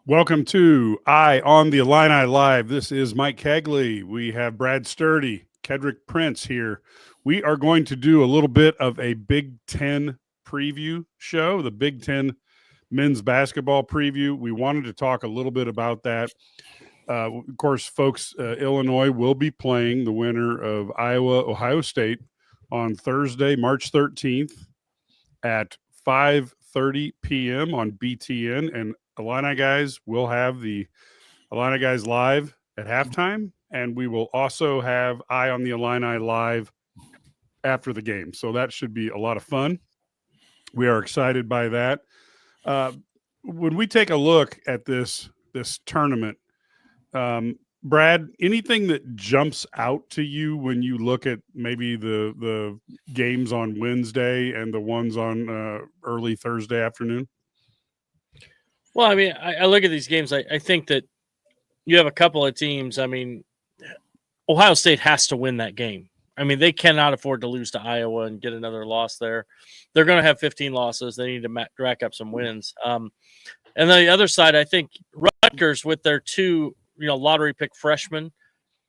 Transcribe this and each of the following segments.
Welcome to Eye on the Illini Live. This is Mike Kegley. We have Brad Sturdy, Kedrick Prince here. We are going to do a little bit of a Big Ten preview show, the Big Ten men's basketball preview. We wanted to talk a little bit about that. Of course, folks, Illinois will be playing the winner of Iowa-Ohio State on Thursday, March 13th at 5:30 p.m. on BTN, and Illini Guys will have the Illini Guys live at halftime, and we will also have Eye on the Illini live after the game. So that should be a lot of fun. We are excited by that. When we take a look at this tournament, Brad, anything that jumps out to you when you look at maybe the games on Wednesday and the ones on early Thursday afternoon? Well, I mean, I look at these games. I think that you have a couple of teams. I mean, Ohio State has to win that game. I mean, they cannot afford to lose to Iowa and get another loss there. They're going to have 15 losses. They need to rack up some wins. And on the other side, I think Rutgers with their two, lottery pick freshmen,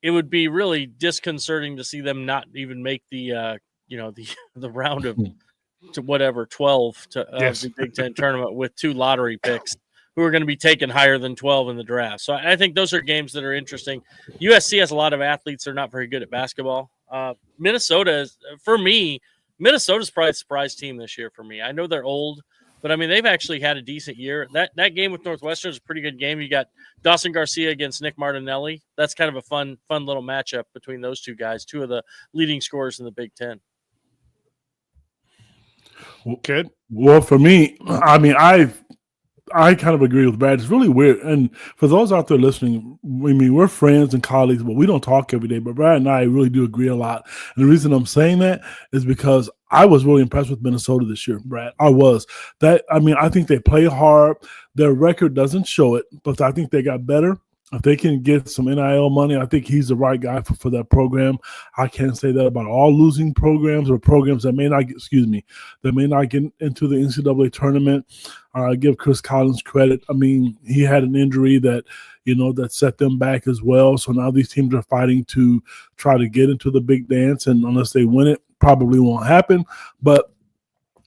it would be really disconcerting to see them not even make the round of to whatever 12 to the Big Ten tournament with two lottery picks who are going to be taken higher than 12 in the draft. So I think those are games that are interesting. USC has a lot of athletes that are not very good at basketball. Minnesota is, for me, Minnesota's probably a surprise team this year for me. I know they're old, but I mean, they've actually had a decent year. That game with Northwestern is a pretty good game. You got Dawson Garcia against Nick Martinelli. That's kind of a fun little matchup between those two guys, two of the leading scorers in the Big Ten. Okay. Well, for me, I mean, I kind of agree with Brad. It's really weird. And for those out there listening, I mean, we're friends and colleagues, but we don't talk every day. But Brad and I really do agree a lot. And the reason I'm saying that is because I was really impressed with Minnesota this year, Brad. I was. I think they play hard. Their record doesn't show it, but I think they got better. If they can get some NIL money, I think he's the right guy for that program. I can't say that about all losing programs or programs that may not get into the NCAA tournament. I give Chris Collins credit. I mean, he had an injury that set them back as well. So now these teams are fighting to try to get into the big dance, and unless they win it, probably won't happen. But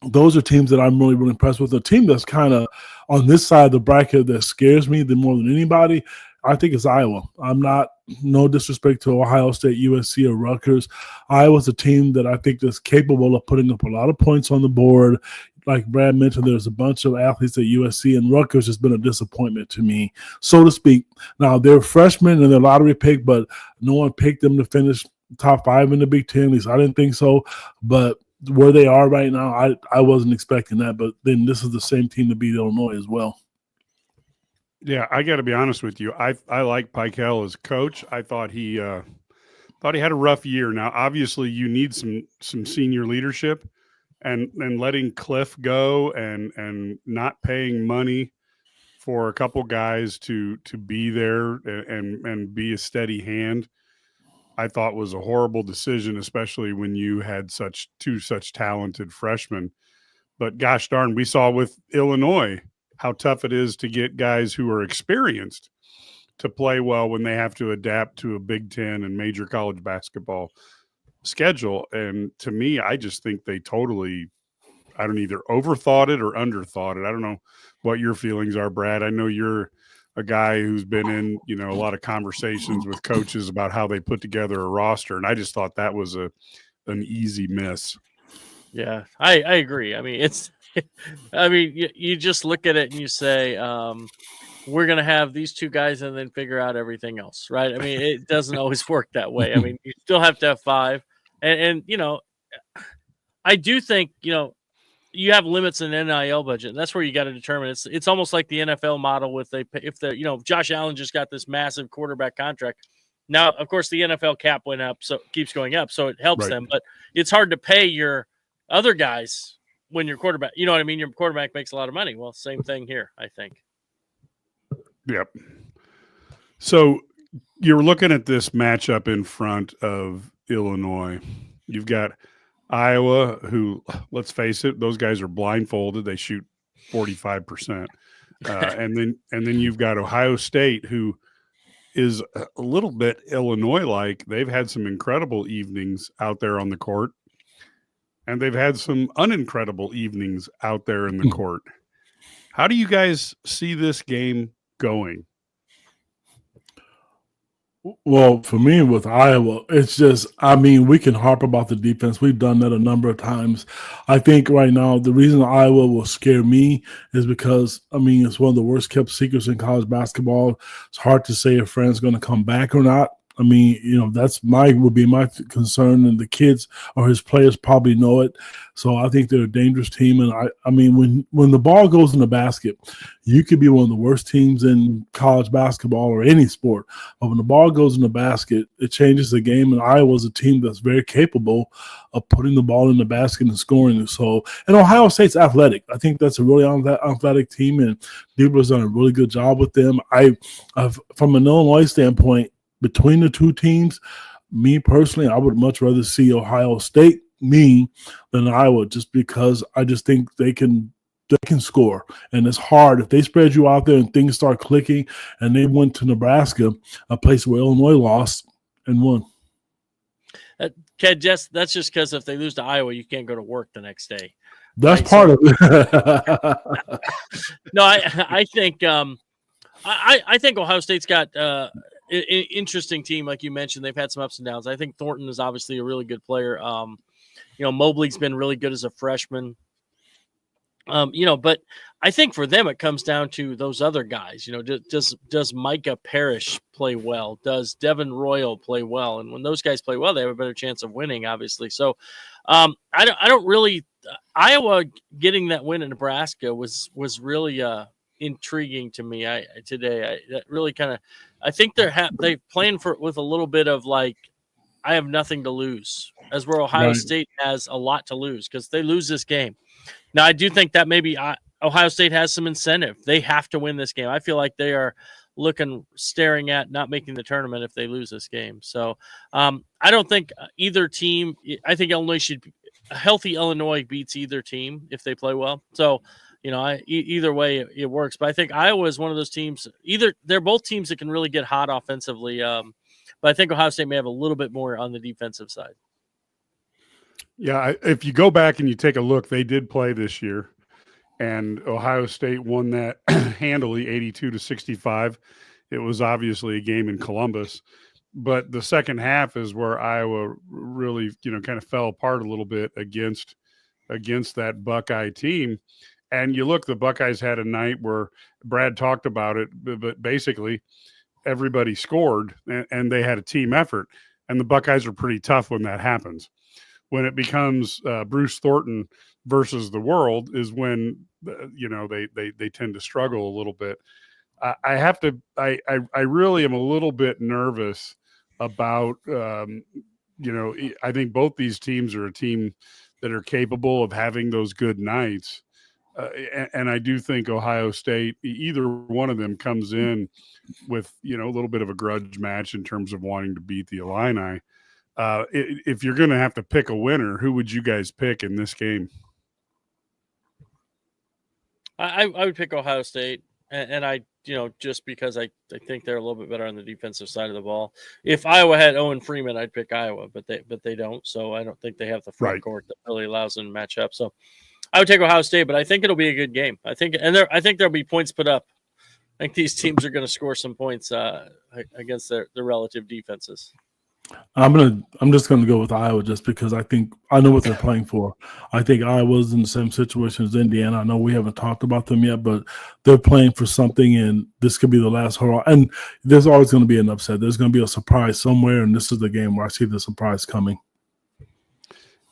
those are teams that I'm really, really impressed with. A team that's kind of on this side of the bracket that scares me more than anybody, I think it's Iowa. No disrespect to Ohio State, USC, or Rutgers. Iowa's a team that I think is capable of putting up a lot of points on the board. Like Brad mentioned, there's a bunch of athletes at USC, and Rutgers has been a disappointment to me, so to speak. Now, they're freshmen and they're lottery pick, but no one picked them to finish top 5 in the Big Ten. At least I didn't think so. But where they are right now, I wasn't expecting that. But then this is the same team to beat Illinois as well. Yeah, I got to be honest with you. I like Pikiell as coach. I thought he had a rough year. Now, obviously, you need some senior leadership, and letting Cliff go and not paying money for a couple guys to be there and be a steady hand, I thought was a horrible decision, especially when you had such talented freshmen. But gosh darn, we saw with Illinois how tough it is to get guys who are experienced to play well when they have to adapt to a Big Ten and major college basketball schedule. And to me, I just think they totally, either overthought it or underthought it. I don't know what your feelings are, Brad. I know you're a guy who's been in, a lot of conversations with coaches about how they put together a roster. And I just thought that was an easy miss. Yeah, I agree. I mean, you just look at it and you say, we're going to have these two guys and then figure out everything else, right? I mean, it doesn't always work that way. I mean, you still have to have 5. And I do think, you have limits in NIL budget. And that's where you got to determine. It's almost like the NFL model with Josh Allen just got this massive quarterback contract. Now, of course, the NFL cap went up, so it keeps going up, so it helps them. But it's hard to pay your other guys when your quarterback, you know what I mean? Your quarterback makes a lot of money. Well, same thing here, I think. Yep. So you're looking at this matchup in front of Illinois. You've got Iowa, who, let's face it, those guys are blindfolded. They shoot 45%. And then you've got Ohio State, who is a little bit Illinois-like. They've had some incredible evenings out there on the court, and they've had some unincredible evenings out there in the court. How do you guys see this game going? Well, for me with Iowa, it's just, I mean, we can harp about the defense. We've done that a number of times. I think right now the reason Iowa will scare me is because, I mean, it's one of the worst kept secrets in college basketball. It's hard to say if Fran's going to come back or not. I mean, you know, would be my concern, and the kids or his players probably know it. So I think they're a dangerous team. And I mean, when the ball goes in the basket, you could be one of the worst teams in college basketball or any sport. But when the ball goes in the basket, it changes the game. And Iowa's a team that's very capable of putting the ball in the basket and scoring. So, and Ohio State's athletic. I think that's a really athletic team, and Dubler's done a really good job with them. From an Illinois standpoint, between the two teams, me personally, I would much rather see Ohio State than Iowa, just because I just think they can score. And it's hard. If they spread you out there and things start clicking, and they went to Nebraska, a place where Illinois lost and won. Ked, that's just because if they lose to Iowa, you can't go to work the next day. That's right? part of it. No, I think I think Ohio State's got an interesting team, like you mentioned. They've had some ups and downs. I think Thornton is obviously a really good player. You know, Mobley's been really good as a freshman. You know, but I think for them it comes down to those other guys. You know, does Micah Parrish play well? Does Devin Royal play well? And when those guys play well, they have a better chance of winning, obviously. So I don't really Iowa getting that win in Nebraska was really intriguing to me today. That really kind of, I think they playing with a little bit of like, I have nothing to lose, as where Ohio State has a lot to lose because they lose this game. Now, I do think that maybe Ohio State has some incentive. They have to win this game. I feel like they are staring at not making the tournament if they lose this game. So I don't think either team, I think a healthy Illinois beats either team if they play well. So, you know, either way it works. But I think Iowa is one of those teams. They're both teams that can really get hot offensively. But I think Ohio State may have a little bit more on the defensive side. Yeah, if you go back and you take a look, they did play this year, and Ohio State won that handily, 82-65. It was obviously a game in Columbus, but the second half is where Iowa really, you know, kind of fell apart a little bit against that Buckeye team. And you look, the Buckeyes had a night where Brad talked about it, but basically everybody scored and they had a team effort. And the Buckeyes are pretty tough when that happens. When it becomes Bruce Thornton versus the world is when, you know, they tend to struggle a little bit. I really am a little bit nervous about, you know, I think both these teams are a team that are capable of having those good nights. And I do think Ohio State, either one of them comes in with, you know, a little bit of a grudge match in terms of wanting to beat the Illini. If you're going to have to pick a winner, who would you guys pick in this game? I would pick Ohio State, and I, you know, just because I think they're a little bit better on the defensive side of the ball. If Iowa had Owen Freeman, I'd pick Iowa, but they don't. So I don't think they have the front court that really allows them to match up. So I would take Ohio State, but I think it'll be a good game. I think there'll be points put up. I think these teams are going to score some points against their relative defenses. I'm just going to go with Iowa just because I know what they're playing for. I think Iowa's in the same situation as Indiana. I know we haven't talked about them yet, but they're playing for something, and this could be the last hurrah. And there's always going to be an upset. There's going to be a surprise somewhere, and this is the game where I see the surprise coming.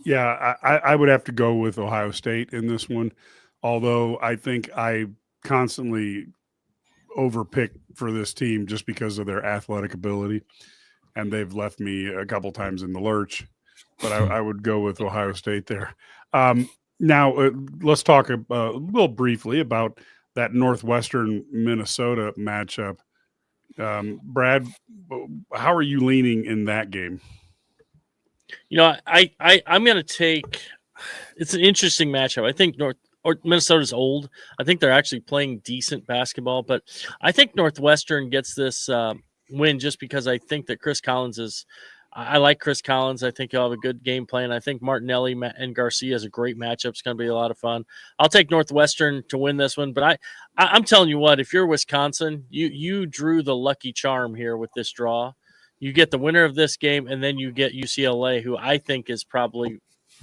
Yeah, I would have to go with Ohio State in this one, although I think I constantly overpick for this team just because of their athletic ability, and they've left me a couple times in the lurch, but I would go with Ohio State there. Now, let's talk a little briefly about that Northwestern Minnesota matchup. Brad, how are you leaning in that game? You know, I'm going to take – it's an interesting matchup. I think Minnesota's old. I think they're actually playing decent basketball, but I think Northwestern gets this win just because I think that Chris Collins is. I like Chris Collins. I think he'll have a good game plan. I think Martinelli and Garcia is a great matchup. It's going to be a lot of fun. I'll take Northwestern to win this one, but I'm telling you what, if you're Wisconsin, you drew the lucky charm here with this draw. You get the winner of this game, and then you get UCLA, who I think is probably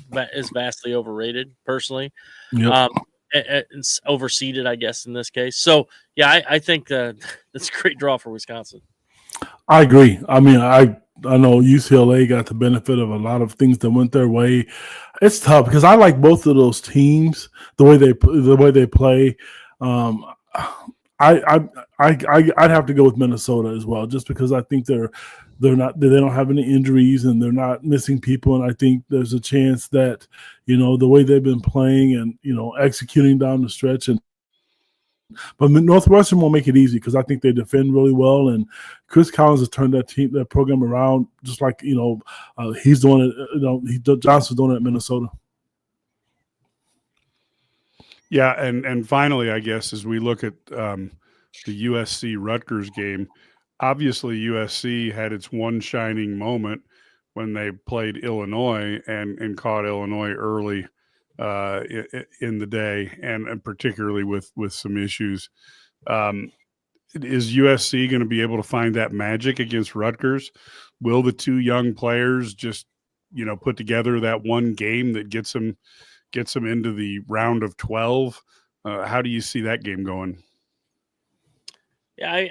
vastly overrated personally. Yep. It's overseeded, I guess, in this case. So, yeah, I think that's a great draw for Wisconsin. I agree. I mean, I know UCLA got the benefit of a lot of things that went their way. It's tough because I like both of those teams the way they play. I'd have to go with Minnesota as well, just because I think they don't have any injuries and they're not missing people, and I think there's a chance that the way they've been playing and executing down the stretch but Northwestern won't make it easy because I think they defend really well, and Chris Collins has turned that program around, just like he's doing it. Johnson's doing it at Minnesota. Yeah, and finally, I guess as we look at the USC Rutgers game, obviously USC had its one shining moment when they played Illinois and caught Illinois early in the day, and particularly with some issues. Is USC going to be able to find that magic against Rutgers? Will the two young players just put together that one game that gets them into the round of 12? How do you see that game going? Yeah,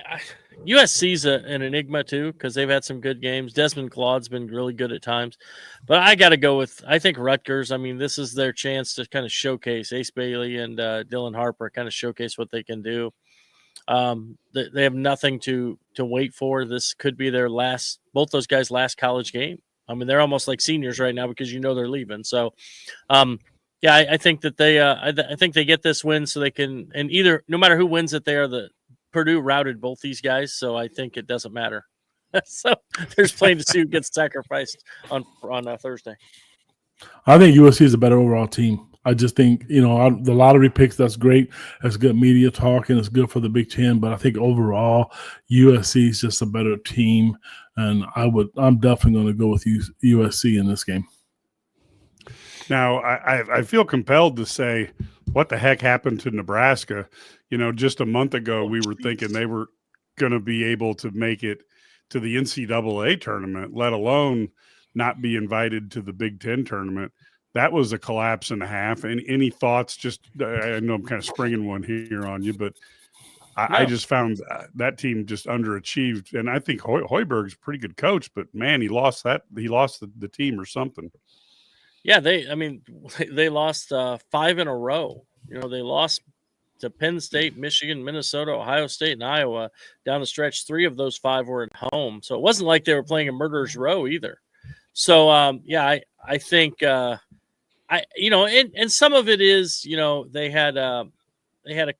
USC's an enigma too because they've had some good games. Desmond Claude's been really good at times, but I got to go with I think Rutgers. I mean, this is their chance to kind of showcase Ace Bailey and Dylan Harper, kind of showcase what they can do. They have nothing to wait for. This could be their both those guys' last college game. I mean, they're almost like seniors right now because they're leaving. So, yeah, I think that I think they get this win so they can, and no matter who wins it, Purdue routed both these guys, so I think it doesn't matter. So there's plenty to see who gets sacrificed on Thursday. I think USC is a better overall team. I just think, the lottery picks, that's great. That's good media talk, and it's good for the Big Ten. But I think overall, USC is just a better team, and I'm definitely going to go with USC in this game. Now, I feel compelled to say, what the heck happened to Nebraska? Just a month ago, we were thinking they were going to be able to make it to the NCAA tournament, let alone not be invited to the Big Ten tournament. That was a collapse and a half. And any thoughts? Just I know I'm kind of springing one here on you, but I just found that team just underachieved. And I think Hoiberg's a pretty good coach, but man, he lost the team or something. Yeah, they lost 5 in a row. They lost to Penn State, Michigan, Minnesota, Ohio State, and Iowa down the stretch. 3 of those 5 were at home. So it wasn't like they were playing a murderer's row either. So, I think, and some of it is, they had a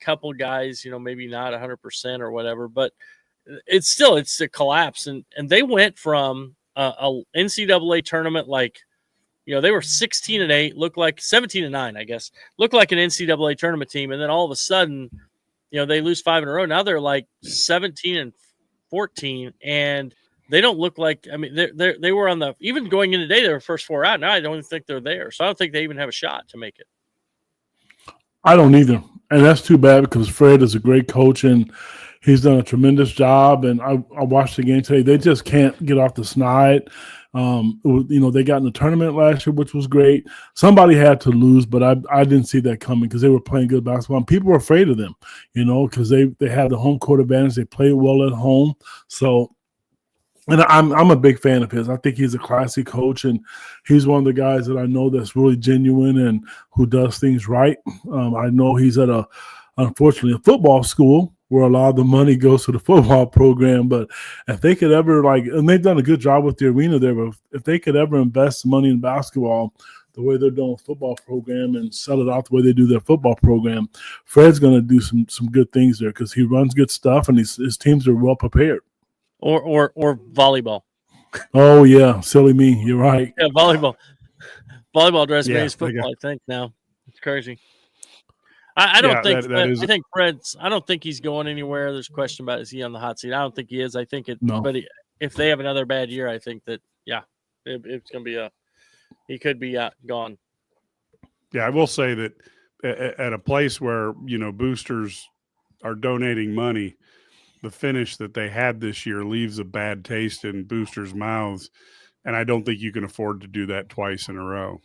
couple guys, maybe not 100% or whatever, but it's a collapse. And they went from a NCAA tournament they were 16-8, looked like 17-9, I guess, looked like an NCAA tournament team. And then all of a sudden, they lose 5 in a row. Now they're like 17-14, and they don't look like, they were even going in today, they were first 4 out. Now I don't even think they're there. So I don't think they even have a shot to make it. I don't either. And that's too bad because Fred is a great coach and he's done a tremendous job. And I watched the game today. They just can't get off the snide. They got in the tournament last year, which was great. Somebody had to lose, but I didn't see that coming because they were playing good basketball. And people were afraid of them, because they had the home court advantage. They played well at home. So, and I'm a big fan of his. I think he's a classy coach, and he's one of the guys that I know that's really genuine and who does things right. I know he's at unfortunately, a football school where a lot of the money goes to the football program. But if they could ever and they've done a good job with the arena there, but if they could ever invest money in basketball the way they're doing with football program and sell it out the way they do their football program, Fred's going to do some good things there because he runs good stuff and his teams are well prepared. Or volleyball. Oh, yeah. Silly me. You're right. Yeah, volleyball. Volleyball drives me as football, I think, now. It's crazy. I don't Yeah, think that Fred, is I think Fred's. I don't think he's going anywhere. There's a question about is he on the hot seat? I don't think he is. I think it. No. But if they have another bad year, I think that it's going to be he could be gone. Yeah, I will say that at a place where, boosters are donating money, the finish that they had this year leaves a bad taste in boosters' mouths, and I don't think you can afford to do that twice in a row.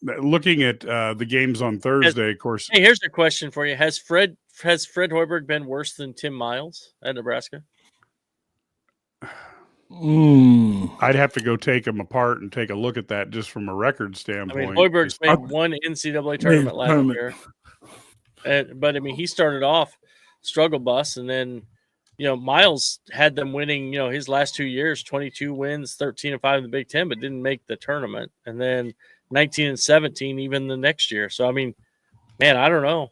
Looking at the games on Thursday, of course. Hey, here's a question for you: Has Fred Hoiberg been worse than Tim Miles at Nebraska? I'd have to go take them apart and take a look at that just from a record standpoint. I mean, Hoiberg's made one NCAA tournament last year, but I mean, he started off struggle bus, and then Miles had them winning. His last 2 years, 22 wins, 13-5 in the Big Ten, but didn't make the tournament, and then 19 and 17 even the next year. So I mean, man, I don't know.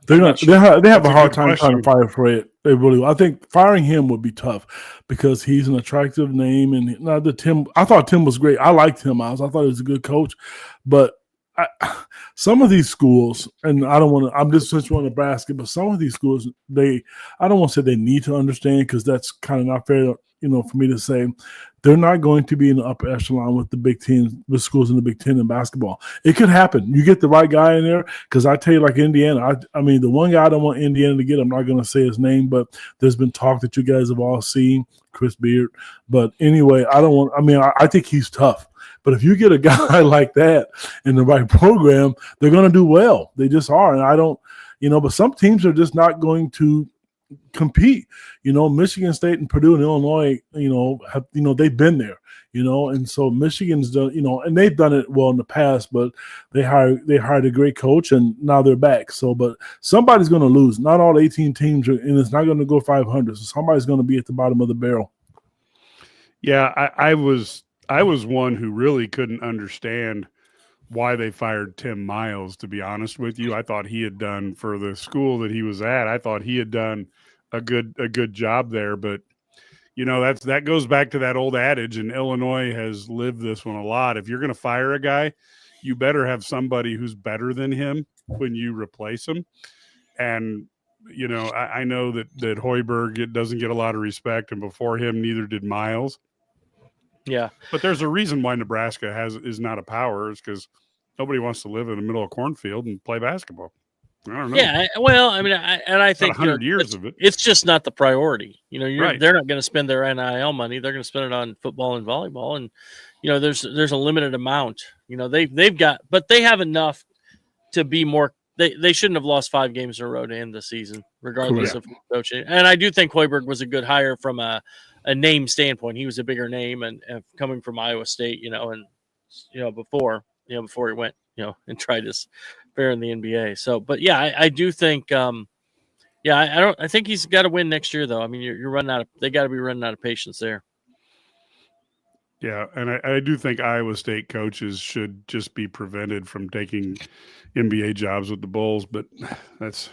They have a hard time trying to fire Fred. They really. I think firing him would be tough because he's an attractive name, and not the Tim. I thought Tim was great. I liked Tim Miles. I thought he was a good coach, but some of these schools, and I don't want to. I'm just switching on Nebraska, but some of these schools, I don't want to say they need to understand because that's kind of not fair. For me to say, they're not going to be in the upper echelon with the Big Ten, with schools in the Big Ten in basketball. It could happen. You get the right guy in there, because I tell you, like Indiana, I mean, the one guy I don't want Indiana to get, I'm not going to say his name, but there's been talk that you guys have all seen, Chris Beard. But anyway, I think he's tough. But if you get a guy like that in the right program, they're going to do well. They just are. And I don't, but some teams are just not going to compete. Michigan State and Purdue and Illinois, they've been there, and so Michigan's done, and they've done it well in the past, but they hired a great coach and now they're back. So, but somebody's going to lose. Not all 18 teams are, and it's not going to go 500. So somebody's going to be at the bottom of the barrel. Yeah, I was one who really couldn't understand why they fired Tim Miles, to be honest with you. I thought he had done, for the school that he was at, I thought he had done a good job there. But, that goes back to that old adage, and Illinois has lived this one a lot. If you're going to fire a guy, you better have somebody who's better than him when you replace him. And, I know that Hoiberg doesn't get a lot of respect, and before him, neither did Miles. Yeah. But there's a reason why Nebraska is not a power, is because nobody wants to live in the middle of a cornfield and play basketball. I don't know. Yeah, well, I mean, I think 100 years of it. It's just not the priority. Right. They're not going to spend their NIL money. They're going to spend it on football and volleyball, and there's a limited amount. They've got, but they have enough to be more. They shouldn't have lost 5 games in a row to end the season, regardless of coaching. And I do think Hoiberg was a good hire from a name standpoint. He was a bigger name, and coming from Iowa State, before he went, and tried his fair in the NBA. So, but yeah, I do think, I think he's got to win next year, though. I mean, you're running out of, they got to be running out of patience there. Yeah, and I do think Iowa State coaches should just be prevented from taking NBA jobs with the Bulls, but that's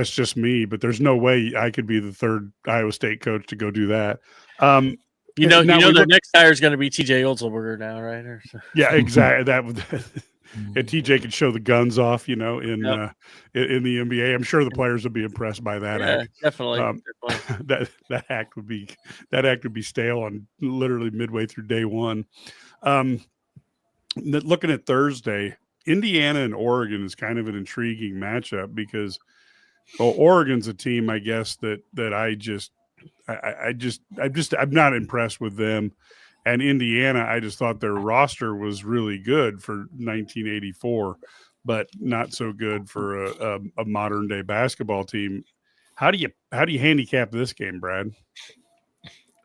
just me. But there's no way I could be the third Iowa State coach to go do that. The next hire is going to be TJ Otzelberger now, right? Yeah, exactly. That would. And TJ could show the guns off, in the NBA. I'm sure the players would be impressed by that act. Definitely. That act would be stale on literally midway through day one. Looking at Thursday, Indiana and Oregon is kind of an intriguing matchup because, Oregon's a team, I guess, that I'm not impressed with them. And Indiana, I just thought their roster was really good for 1984, but not so good for a modern day basketball team. How do you handicap this game, Brad?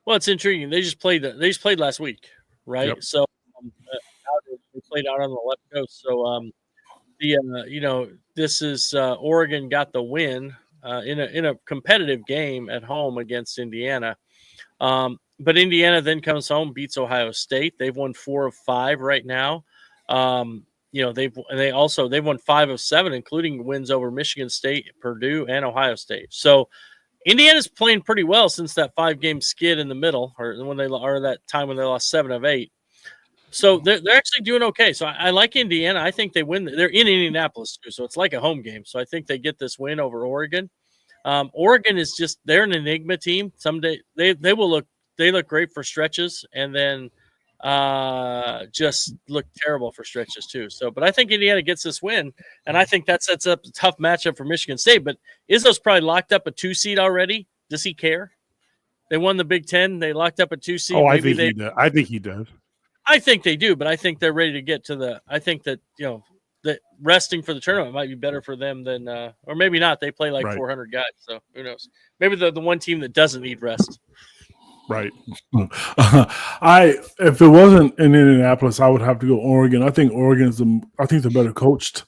Well, it's intriguing. They just played last week, right? Yep. So they played out on the left coast. So this is Oregon got the win in a competitive game at home against Indiana. But Indiana then comes home, beats Ohio State. They've won 4 of 5 right now. They've won 5 of 7, including wins over Michigan State, Purdue, and Ohio State. So Indiana's playing pretty well since that 5-game skid in the middle, or that time when they lost 7 of 8. So they're actually doing okay. So I like Indiana. I think they win. They're in Indianapolis too, so it's like a home game. So I think they get this win over Oregon. Oregon is just they're an enigma team. Someday they look great for stretches and then just look terrible for stretches too. So, but I think Indiana gets this win, and I think that sets up a tough matchup for Michigan State. But Izzo's probably locked up a 2 seed already. Does he care? They won the Big Ten. They locked up a 2 seed. Oh, I think he does. I think he does. I think they do, but I think they're ready to get to the. I think that that resting for the tournament might be better for them than, or maybe not. They play like 400 guys, so who knows? Maybe the one team that doesn't need rest. Right. If it wasn't in Indianapolis, I would have to go Oregon. I think Oregon is they're better coached.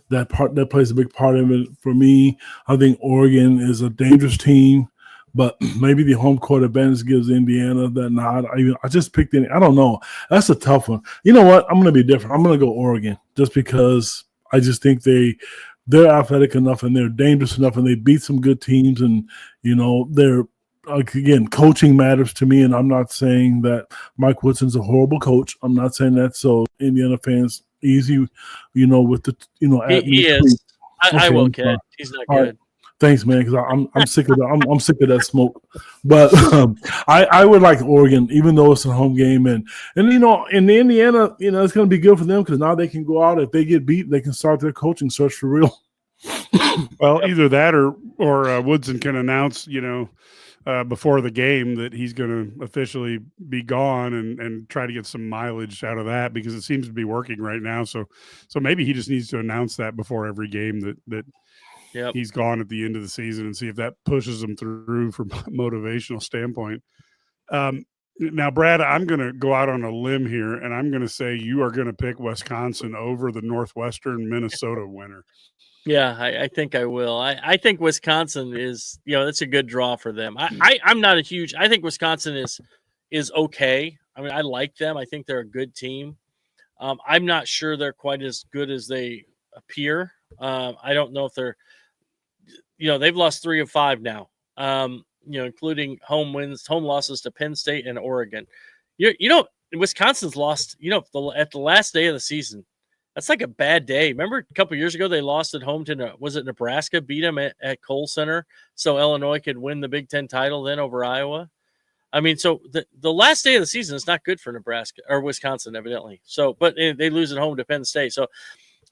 That plays a big part of it for me. I think Oregon is a dangerous team, but maybe the home court advantage gives Indiana that nod. I just picked I don't know. That's a tough one. You know what? I'm going to be different. I'm going to go Oregon just because I just think they're athletic enough and they're dangerous enough and they beat some good teams, and they're. Again, coaching matters to me, and I'm not saying that Mike Woodson's a horrible coach. I'm not saying that. So Indiana fans, easy, with the, he is. I will, kid. He's not good. Right. Thanks, man, because I'm sick of that. I'm sick of that smoke. But I would like Oregon, even though it's a home game, and in the Indiana, it's going to be good for them because now they can go out. If they get beat, they can start their coaching search for real. Well, either that or Woodson can announce, before the game that he's going to officially be gone and try to get some mileage out of that because it seems to be working right now. So maybe he just needs to announce that before every game that he's gone at the end of the season and see if that pushes him through from a motivational standpoint. Now, Brad, I'm going to go out on a limb here and I'm going to say you are going to pick Wisconsin over the Northwestern Minnesota winner. Yeah, I think I will. I think Wisconsin is, that's a good draw for them. I'm not a huge. I think Wisconsin is okay. I mean, I like them. I think they're a good team. I'm not sure they're quite as good as they appear. I don't know if they're, they've lost 3 of 5 now. Including home losses to Penn State and Oregon. Wisconsin's lost. At the last day of the season. That's like a bad day. Remember a couple of years ago, they lost at home to, was it Nebraska, beat them at Kohl Center so Illinois could win the Big Ten title then over Iowa? I mean, so the last day of the season is not good for Nebraska or Wisconsin, evidently. So, but they lose at home to Penn State. So,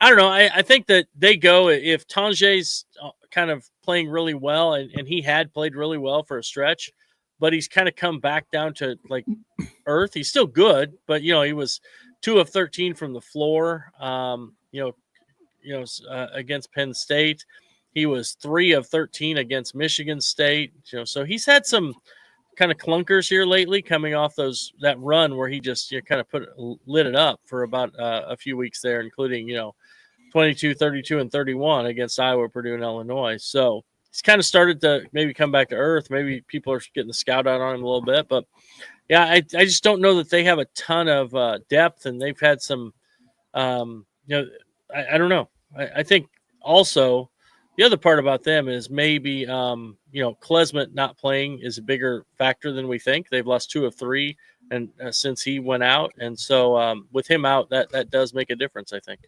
I don't know. I think that they go, if Tanger's kind of playing really well, and he had played really well for a stretch, but he's kind of come back down to like earth. He's still good, but, he was – 2 of 13 from the floor, against Penn State. He was 3 of 13 against Michigan State. So he's had some kind of clunkers here lately, coming off that run where he just kind of lit it up for about a few weeks there, including 22, 32, and 31 against Iowa, Purdue, and Illinois. So he's kind of started to maybe come back to earth. Maybe people are getting the scout out on him a little bit, but. Yeah, I just don't know that they have a ton of depth, and they've had some, I don't know. I think also the other part about them is maybe, Klesmit not playing is a bigger factor than we think. They've lost 2 of 3 and since he went out, and so with him out, that does make a difference, I think.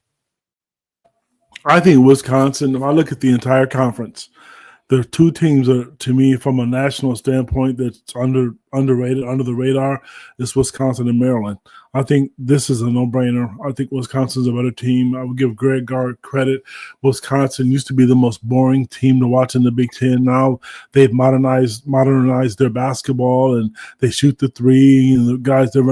I think Wisconsin, if I look at the entire conference, there are 2 teams that, to me, from a national standpoint, that's underrated, under the radar, is Wisconsin and Maryland. I think this is a no-brainer. I think Wisconsin's a better team. I would give Greg Gard credit. Wisconsin used to be the most boring team to watch in the Big Ten. Now they've modernized their basketball, and they shoot the 3. And the guys, they're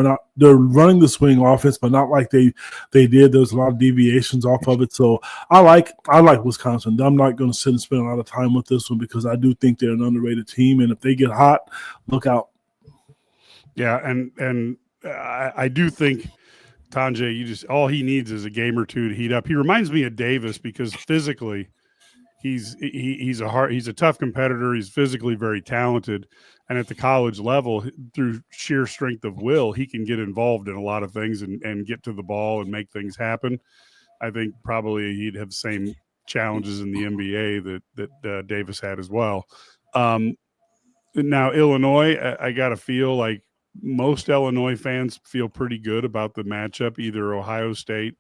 running the swing offense, but not like they did. There's a lot of deviations off of it. So I like Wisconsin. I'm not going to sit and spend a lot of time with this one because I do think they're an underrated team, and if they get hot, look out. Yeah, and I do think Tanjay, all he needs is a game or 2 to heat up. He reminds me of Davis because physically he's a tough competitor. He's physically very talented, and at the college level, through sheer strength of will, he can get involved in a lot of things and get to the ball and make things happen. I think probably he'd have the same challenges in the NBA that Davis had as well. Now Illinois, I got to feel like most Illinois fans feel pretty good about the matchup, either Ohio State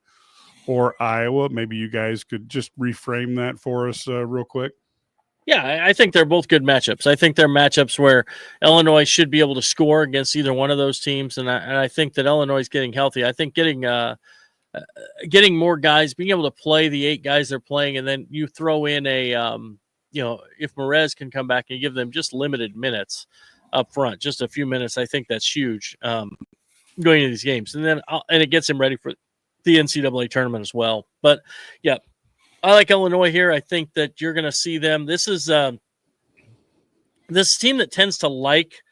or Iowa. Maybe you guys could just reframe that for us real quick. Yeah, I think they're both good matchups. I think they're matchups where Illinois should be able to score against either one of those teams, and I think that Illinois is getting healthy. I think getting more guys, being able to play the 8 guys they're playing, and then you throw in if Merez can come back and give them just limited minutes up front, just a few minutes, I think that's huge going into these games, and it gets him ready for the NCAA tournament as well. But yeah. I like Illinois here. I think that you're going to see them. This is this team that tends to like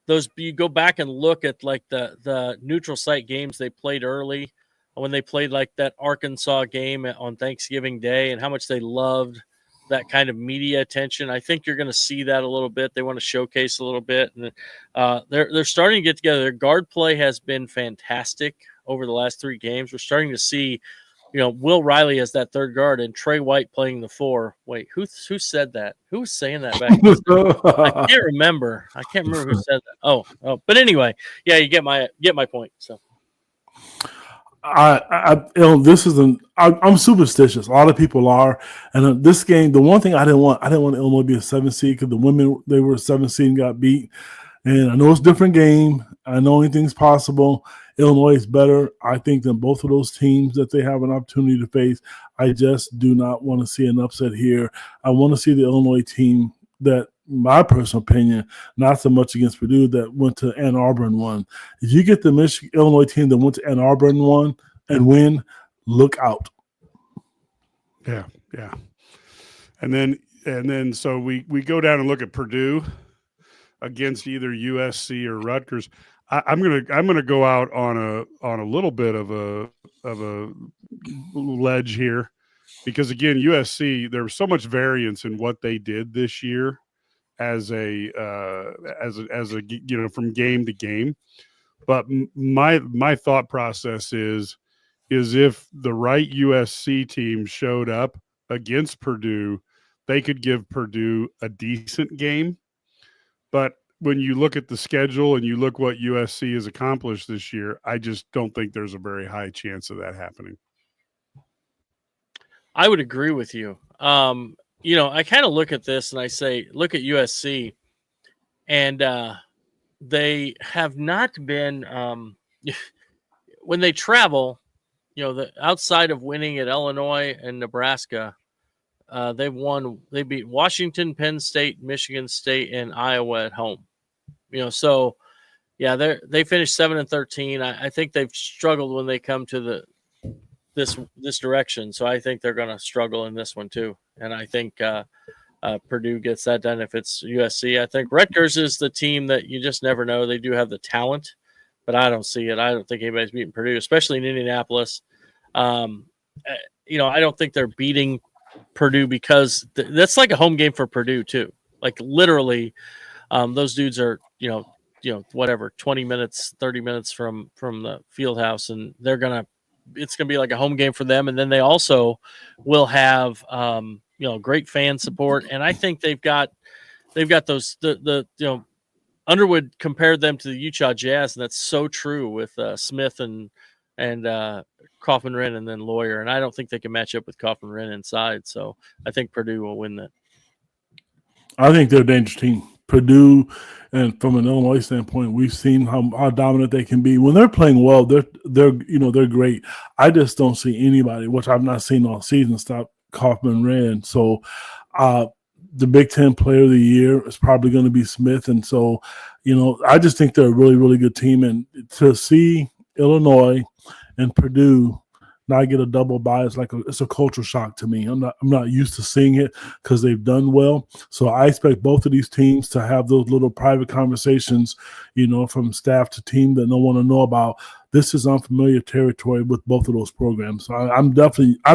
those. You go back and look at like the neutral site games they played early when they played like that Arkansas game on Thanksgiving Day and how much they loved that kind of media attention. I think you're going to see that a little bit. They want to showcase a little bit, and they're starting to get together. Their guard play has been fantastic over the last 3 games. We're starting to see. Will Riley as that third guard and Trey White playing the 4. Wait, who said that? Who was saying that back then? I can't remember. Who said that. Oh, but anyway, yeah, you get my point. So, I'm superstitious. A lot of people are, and this game, the one thing I didn't want Illinois to be a 7 seed because the women they were a 7 seed and got beat. And I know it's a different game. I know anything's possible. Illinois is better, I think, than both of those teams that they have an opportunity to face. I just do not want to see an upset here. I want to see the Illinois team that, my personal opinion, not so much against Purdue, that went to Ann Arbor and won. If you get the Illinois team that went to Ann Arbor and won and win, look out. Yeah. And then so we go down and look at Purdue against either USC or Rutgers. I'm gonna go out on a little bit of a ledge here, because again, USC, there was so much variance in what they did this year as a from game to game. But my thought process is if the right USC team showed up against Purdue, they could give Purdue a decent game. But when you look at the schedule and you look what USC has accomplished this year, I just don't think there's a very high chance of that happening. I would agree with you. I kind of look at this and I say, look at USC, and they have not been when they travel, outside of winning at Illinois and Nebraska, they beat Washington, Penn State, Michigan State, and Iowa at home. So yeah, they finished 7-13. I think they've struggled when they come to this direction. So I think they're going to struggle in this one too. And I think Purdue gets that done if it's USC. I think Rutgers is the team that you just never know. They do have the talent, but I don't see it. I don't think anybody's beating Purdue, especially in Indianapolis. I don't think they're beating Purdue because that's like a home game for Purdue too. Like literally, those dudes are, whatever, 20 minutes, 30 minutes from the field house, and it's going to be like a home game for them. And then they also will have, great fan support. And I think they've got those, Underwood compared them to the Utah Jazz, and that's so true with Smith and Kaufman-Renn and then Lawyer. And I don't think they can match up with Kaufman-Renn inside. So I think Purdue will win that. I think they're a dangerous team. Purdue, and from an Illinois standpoint, we've seen how dominant they can be when they're playing well. They're great. I just don't see anybody, which I've not seen all season, stop Kaufman-Renn. So the Big Ten Player of the Year is probably going to be Smith, and so I just think they're a really, really good team. And to see Illinois and Purdue not get a double bye, it's a cultural shock to me. I'm not used to seeing it because they've done well. So I expect both of these teams to have those little private conversations, from staff to team that no one will know about. This is unfamiliar territory with both of those programs. So I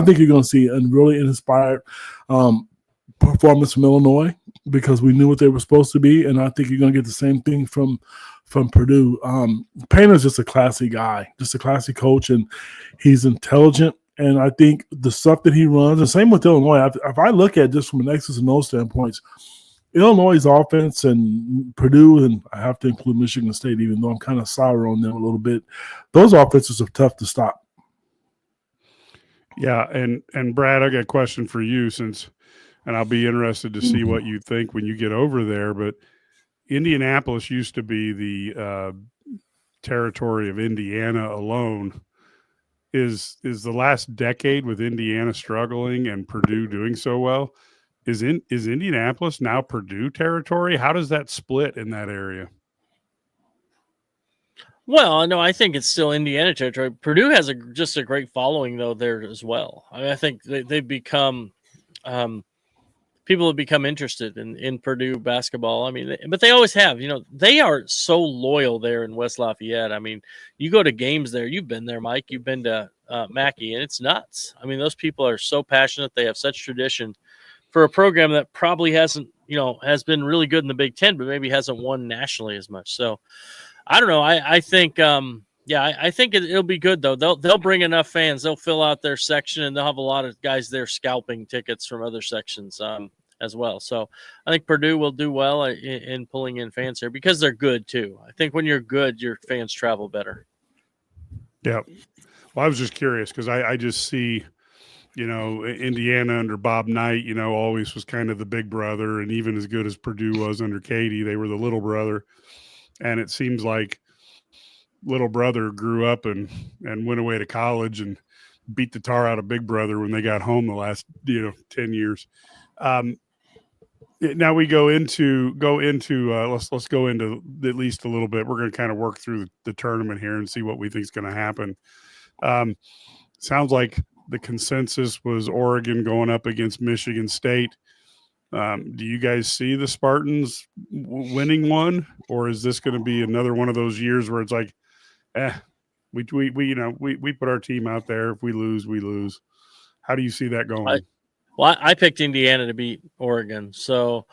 think you're going to see a really inspired performance from Illinois because we knew what they were supposed to be, and I think you're going to get the same thing from Purdue. Painter's just a classy guy, just a classy coach, and he's intelligent. And I think the stuff that he runs, the same with Illinois. If I look at just from an X's and O's standpoints, Illinois' offense and Purdue, and I have to include Michigan State, even though I'm kind of sour on them a little bit. Those offenses are tough to stop. Yeah, and Brad, I got a question for you and I'll be interested to see what you think when you get over there. But Indianapolis used to be the territory of Indiana alone. Is the last decade with Indiana struggling and Purdue doing so well? Is Indianapolis now Purdue territory? How does that split in that area? Well, no, I think it's still Indiana territory. Purdue has just a great following though there as well. I mean, I think they've become people have become interested in Purdue basketball. I mean, but they always have. They are so loyal there in West Lafayette. I mean, you go to games there. You've been there, Mike. You've been to Mackey, and it's nuts. I mean, those people are so passionate. They have such tradition for a program that probably hasn't, has been really good in the Big Ten, but maybe hasn't won nationally as much. So I don't know. I think, I think it'll be good though. They'll bring enough fans. They'll fill out their section, and they'll have a lot of guys there scalping tickets from other sections as well. So I think Purdue will do well in pulling in fans here because they're good too. I think when you're good, your fans travel better. Yeah. Well, I was just curious because I just see, Indiana under Bob Knight, always was kind of the big brother, and even as good as Purdue was under Katie, they were the little brother. And it seems like little brother grew up and went away to college and beat the tar out of big brother when they got home the last 10 years. Now we go into let's go into at least a little bit. We're going to kind of work through the tournament here and see what we think is going to happen. Sounds like the consensus was Oregon going up against Michigan State. Do you guys see the Spartans winning one, or is this going to be another one of those years where it's like, we put our team out there. If we lose, we lose. How do you see that going? I picked Indiana to beat Oregon, so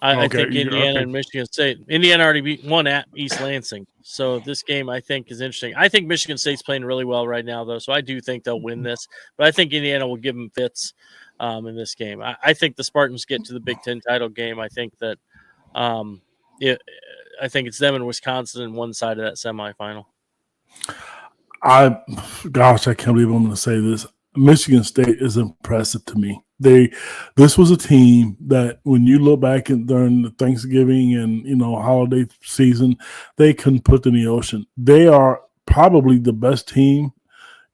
I think Indiana and Michigan State. Indiana already won at East Lansing, so this game I think is interesting. I think Michigan State's playing really well right now, though, so I do think they'll win this. But I think Indiana will give them fits in this game. I think the Spartans get to the Big Ten title game. I think that I think it's them and Wisconsin in one side of that semifinal. I can't believe I'm going to say this. Michigan State is impressive to me. This was a team that when you look back during the Thanksgiving and holiday season, they couldn't put in the ocean. They are probably the best team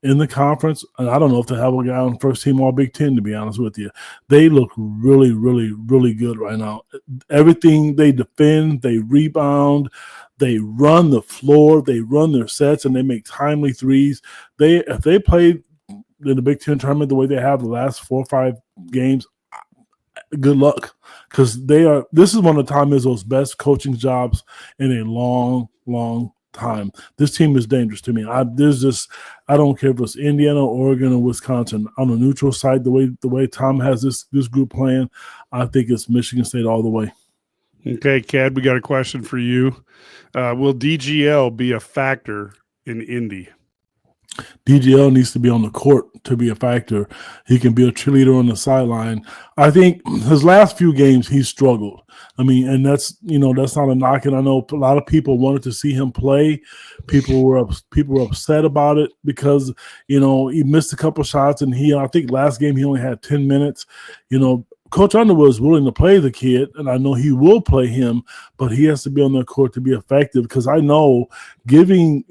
in the conference, and I don't know if they have a guy on first team All Big Ten, to be honest with you. They look really, really, really good right now. Everything they defend, they rebound, they run the floor, they run their sets, and they make timely threes. If they played in the Big Ten tournament the way they have the last 4 or 5 games, good luck, because this is one of Tom Izzo's best coaching jobs in a long, long time. This team is dangerous to me. I don't care if it's Indiana, Oregon, or Wisconsin. On the neutral side, the way Tom has this group playing, I think it's Michigan State all the way. Okay, Cad, we got a question for you. Will DGL be a factor in Indy? DGL needs to be on the court to be a factor. He can be a cheerleader on the sideline. I think his last few games he's struggled. I mean, and that's not a knock. And I know a lot of people wanted to see him play. People were upset about it because he missed a couple shots, and I think last game he only had 10 minutes. Coach Underwood is willing to play the kid, and I know he will play him, but he has to be on the court to be effective, because I know giving,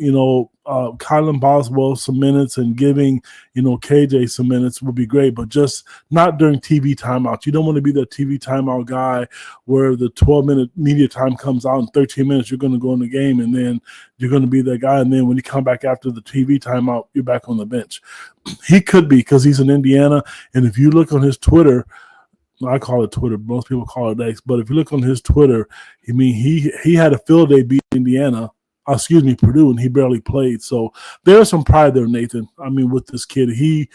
Kylan Boswell some minutes and giving, KJ some minutes would be great, but just not during TV timeouts. You don't want to be that TV timeout guy where the 12-minute media time comes out in 13 minutes, you're going to go in the game, and then you're going to be that guy, and then when you come back after the TV timeout, you're back on the bench. He could be, because he's in Indiana, and if you look on his Twitter, I call it Twitter. Most people call it X. But if you look on his Twitter, he had a field day beat Purdue, and he barely played. So there's some pride there, Nathan. I mean, with this kid, he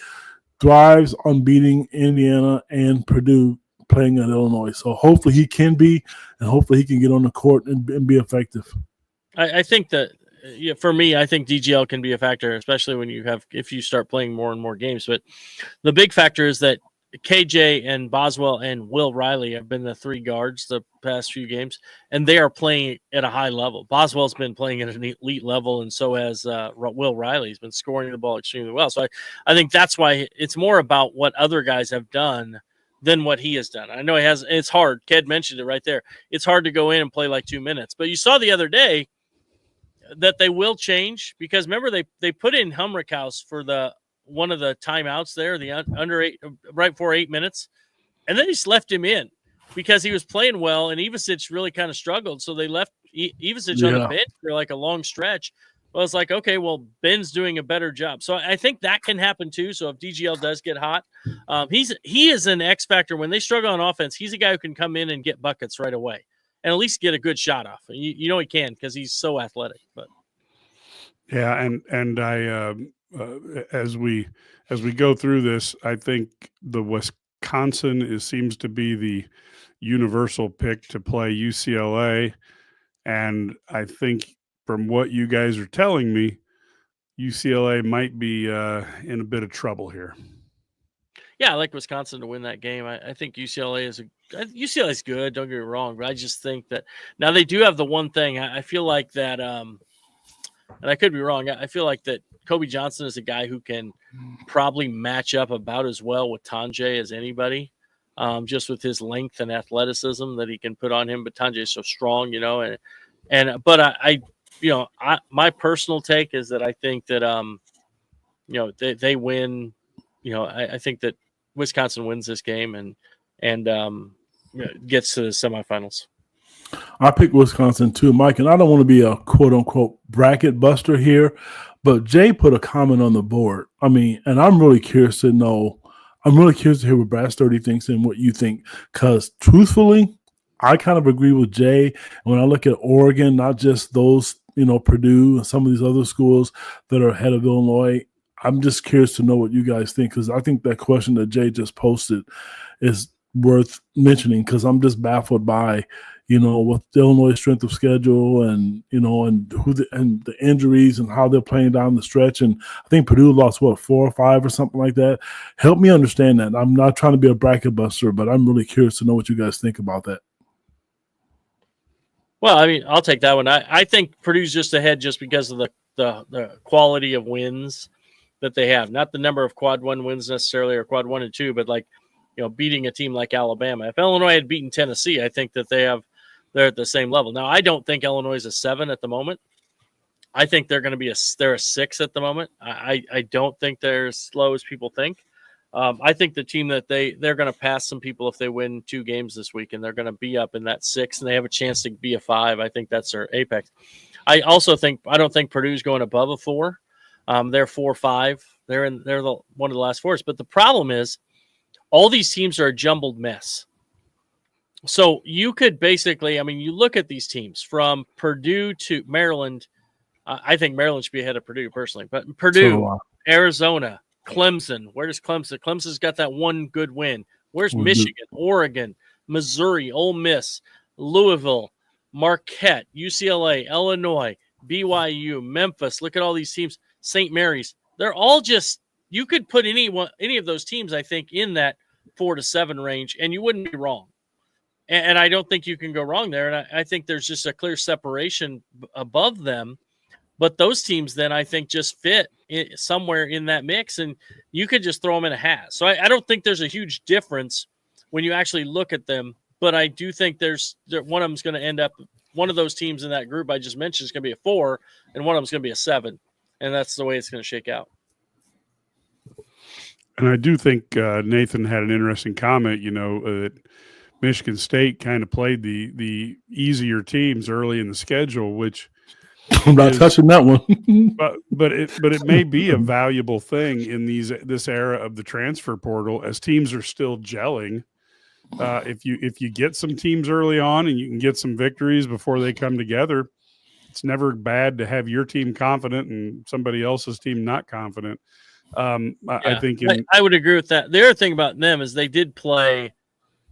thrives on beating Indiana and Purdue playing at Illinois. So hopefully he can be, and hopefully he can get on the court and be effective. I think that, for me, I think DGL can be a factor, especially if you start playing more and more games. But the big factor is that KJ and Boswell and Will Riley have been the three guards the past few games, and they are playing at a high level. Boswell's been playing at an elite level, and so has Will Riley. He's been scoring the ball extremely well. So I think that's why it's more about what other guys have done than what he has done. I know he has. It's hard. Ked mentioned it right there. It's hard to go in and play like 2 minutes. But you saw the other day that they will change, because remember they put in Humrickhouse for one of the timeouts there, the under 8, right before 8 minutes, and then he just left him in because he was playing well, and Ivasic really kind of struggled, so they left Ivasic on the bench for like a long stretch. Well, it's like, okay, well, Ben's doing a better job, so I think that can happen too. So if DGL does get hot, he is an X factor when they struggle on offense. He's a guy who can come in and get buckets right away, and at least get a good shot off. You know he can, because he's so athletic. But yeah, and I. As we go through this, I think the Wisconsin seems to be the universal pick to play UCLA, and I think from what you guys are telling me, UCLA might be in a bit of trouble here. Yeah, I like Wisconsin to win that game. I think UCLA is good. Don't get me wrong, but I just think that now they do have the one thing. I feel like that, and I could be wrong. I feel like that Kobe Johnson is a guy who can probably match up about as well with Tanjay as anybody, just with his length and athleticism that he can put on him. But Tanjay is so strong, but my personal take is that I think that they win. I think that Wisconsin wins this game and gets to the semifinals. I picked Wisconsin too, Mike, and I don't want to be a quote unquote bracket buster here, but Jay put a comment on the board. I mean, and I'm really curious to know. I'm really curious to hear what Brad Sturdy thinks and what you think, because truthfully, I kind of agree with Jay. And when I look at Oregon, not just those, Purdue and some of these other schools that are ahead of Illinois, I'm just curious to know what you guys think, because I think that question that Jay just posted is worth mentioning, because I'm just baffled by, with Illinois' strength of schedule and, and the injuries and how they're playing down the stretch. And I think Purdue lost, 4 or 5 or something like that. Help me understand that. I'm not trying to be a bracket buster, but I'm really curious to know what you guys think about that. Well, I mean, I'll take that one. I think Purdue's just ahead just because of the quality of wins that they have. Not the number of quad 1 wins necessarily, or quad 1 and 2, but beating a team like Alabama. If Illinois had beaten Tennessee, I think that they're at the same level. Now, I don't think Illinois is a 7 at the moment. I think they're going to be they're a 6 at the moment. I don't think they're as slow as people think. I think the team that they're going to pass some people if they win 2 games this week, and they're going to be up in that 6, and they have a chance to be a 5. I think that's their apex. I don't think Purdue's going above a 4. They're 4-5. They're one of the last 4s. But the problem is, all these teams are a jumbled mess. So you could basically, you look at these teams from Purdue to Maryland. I think Maryland should be ahead of Purdue personally, but Purdue, Arizona, Clemson. Where does Clemson? Clemson's got that one good win. Where's Michigan, Oregon, Missouri, Ole Miss, Louisville, Marquette, UCLA, Illinois, BYU, Memphis? Look at all these teams. St. Mary's. They're all just, you could put any of those teams, I think, in that 4 to 7 range, and you wouldn't be wrong. And I don't think you can go wrong there. And I think there's just a clear separation above them. But those teams then, I think, just fit somewhere in that mix, and you could just throw them in a hat. So I don't think there's a huge difference when you actually look at them. But I do think one of them's going to end up, one of those teams in that group I just mentioned is going to be a 4, and one of them's going to be a 7. And that's the way it's going to shake out. And I do think Nathan had an interesting comment, that Michigan State kind of played the easier teams early in the schedule, which I'm not touching that one. but it may be a valuable thing in this era of the transfer portal, as teams are still gelling. If you get some teams early on and you can get some victories before they come together, it's never bad to have your team confident and somebody else's team not confident. I think I would agree with that. The other thing about them is they didn't play.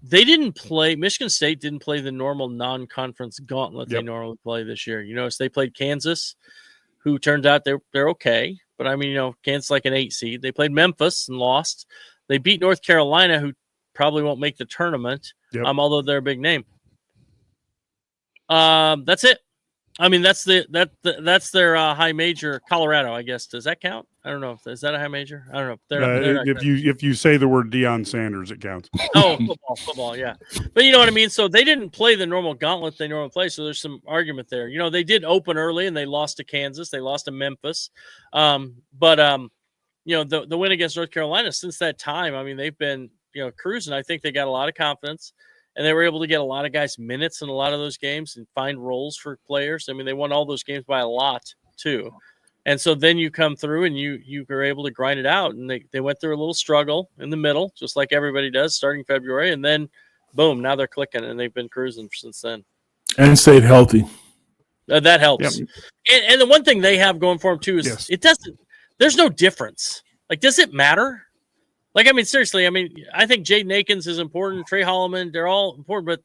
Michigan State didn't play the normal non-conference gauntlet they normally play this year. You notice they played Kansas, who turns out they're okay. But Kansas like an 8 seed. They played Memphis and lost. They beat North Carolina, who probably won't make the tournament, Yep. although they're a big name. That's it. I mean, that's their high major. Colorado, I guess. Does that count? I don't know. Is that a high major? I don't know. They're not if good. you say the word Deion Sanders, it counts. Oh, football, yeah. But you know what I mean? So they didn't play the normal gauntlet they normally play, so there's some argument there. You know, they did open early and they lost to Kansas. They lost to Memphis. But you know, the win against North Carolina, since that time, I mean, they've been, you know, cruising. I think they got a lot of confidence, and they were able to get a lot of guys minutes in a lot of those games and find roles for players. I mean, they won all those games by a lot, too. And so then you come through and you were able to grind it out. And they went through a little struggle in the middle, just like everybody does starting February. And then, boom, now they're clicking, and they've been cruising since then. And stayed healthy. That helps. Yep. And the one thing they have going for them, too, is there's no difference. Like, does it matter? Like, I mean, seriously, I mean, I think Jaden Akins is important. Trey Holloman, they're all important, but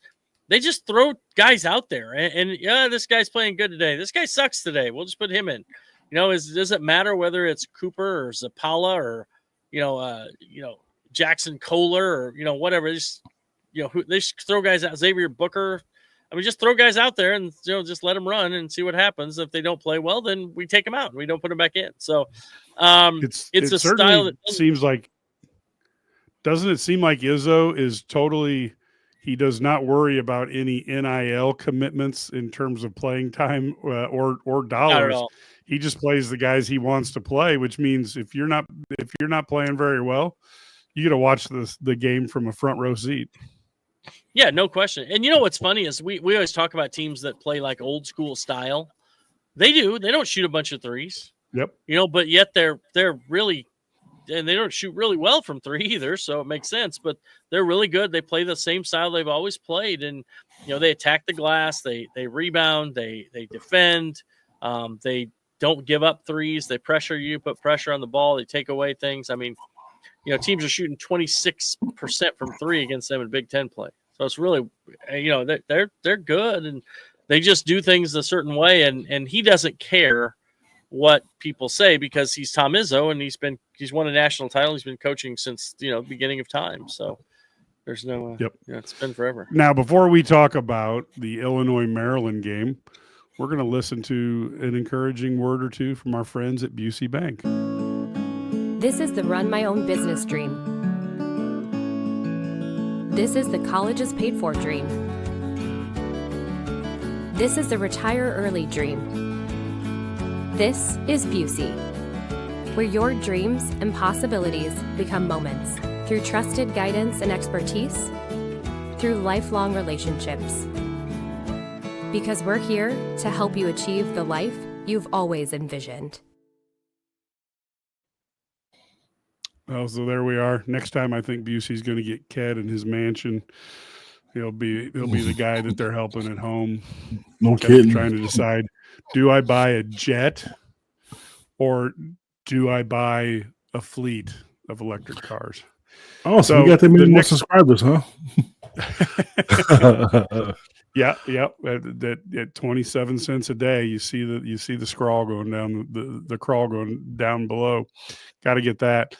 they just throw guys out there. And yeah, this guy's playing good today. This guy sucks today. We'll just put him in. You know, does it matter whether it's Cooper or Zapala or, you know, Jackson Kohler or, you know, whatever. They just throw guys out. Xavier Booker. I mean, just throw guys out there and, you know, just let them run and see what happens. If they don't play well, then we take them out and we don't put them back in. So it's a style that seems like. Doesn't it seem like Izzo is totally? He does not worry about any NIL commitments in terms of playing time or dollars. Not at all. He just plays the guys he wants to play, which means if you're not playing very well, you got to watch the game from a front row seat. Yeah, no question. And you know what's funny is we always talk about teams that play like old school style. They do. They don't shoot a bunch of threes. Yep. You know, but yet they're really, and they don't shoot really well from three either, so it makes sense. But they're really good. They play the same style they've always played, and you know they attack the glass. They rebound. They defend. They don't give up threes. They pressure you, put pressure on the ball. They take away things. I mean, you know, teams are shooting 26% from three against them in Big Ten play. So it's really, you know, they're good, and they just do things a certain way. And he doesn't care what people say because he's Tom Izzo, and he's won a national title. He's been coaching since, you know, beginning of time. So there's no, Yep. You know, it's been forever. Now, before we talk about the Illinois-Maryland game, we're going to listen to an encouraging word or two from our friends at Busey Bank. This is the Run My Own Business dream. This is the college is paid for dream. This is the retire early dream. This is Busey, where your dreams and possibilities become moments through trusted guidance and expertise, through lifelong relationships. Because we're here to help you achieve the life you've always envisioned. Oh, so there we are. Next time, I think Busey's going to get Ked in his mansion. He'll be the guy that they're helping at home. No kidding. Trying to decide, do I buy a jet or do I buy a fleet of electric cars? Oh, so we got that many more subscribers, huh? Yeah. At 27 cents a day, you see the scroll going down, the crawl going down below. Got to get that.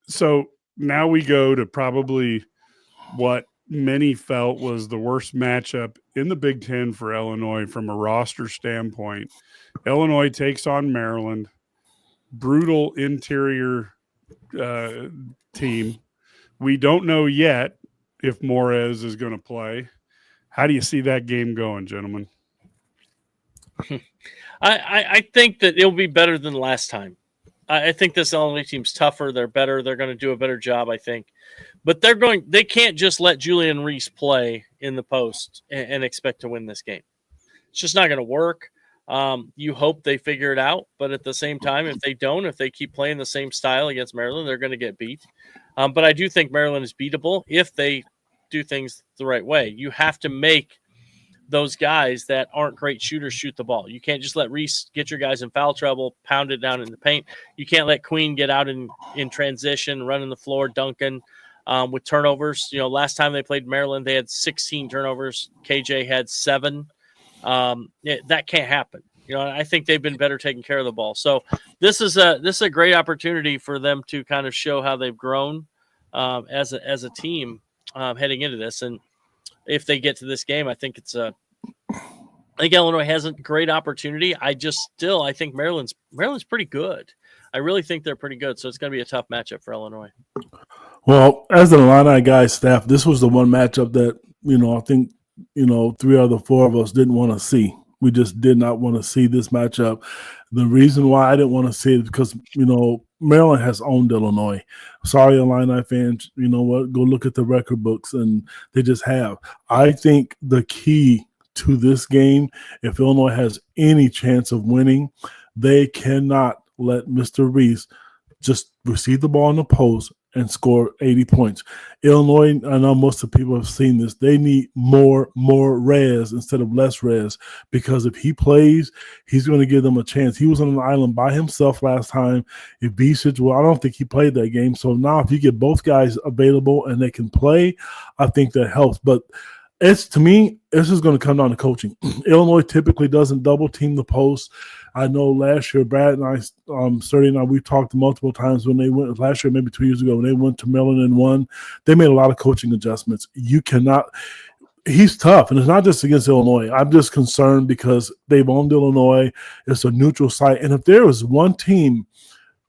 So now we go to probably what many felt was the worst matchup in the Big Ten for Illinois from a roster standpoint. Illinois takes on Maryland, brutal interior team. We don't know yet if Morez is going to play. How do you see that game going, gentlemen? I think that it'll be better than last time. I think this Illinois team's tougher. They're better. They're going to do a better job, I think. But they can't just let Julian Reese play in the post and expect to win this game. It's just not going to work. You hope they figure it out. But at the same time, if they keep playing the same style against Maryland, they're going to get beat. But I do think Maryland is beatable if they do things the right way. You have to make those guys that aren't great shooters shoot the ball. You can't just let Reese get your guys in foul trouble, pound it down in the paint. You can't let Queen get out in transition, running the floor, dunking with turnovers. You know, last time they played Maryland, they had 16 turnovers. KJ had 7. That can't happen. I think they've been better taking care of the ball. So this is a great opportunity for them to kind of show how they've grown as a team heading into this. And if they get to this game, I think I think Illinois has a great opportunity. I think Maryland's pretty good. I really think they're pretty good. So it's going to be a tough matchup for Illinois. Well, as an Illini guy staff, this was the one matchup that, I think, 3 out of the 4 of us didn't want to see. We just did not want to see this matchup. The reason why I didn't want to see it is because, Maryland has owned Illinois. Sorry, Illini fans, you know what? Go look at the record books, and they just have. I think the key to this game, if Illinois has any chance of winning, they cannot let Mr. Reese just receive the ball in the post and score 80 points. Illinois, I know most of the people have seen this, they need more res instead of less res, because if he plays, he's going to give them a chance. He was on an island by himself last time. If Besic, I don't think he played that game. So now if you get both guys available and they can play, I think that helps. But to me, this is going to come down to coaching. Illinois typically doesn't double team the post. I know last year, Brad and I, Sturdy and I, we talked multiple times when they went last year, maybe 2 years ago, when they went to Maryland and won. They made a lot of coaching adjustments. You cannot. He's tough, and it's not just against Illinois. I'm just concerned because they've owned Illinois. It's a neutral site, and if there was one team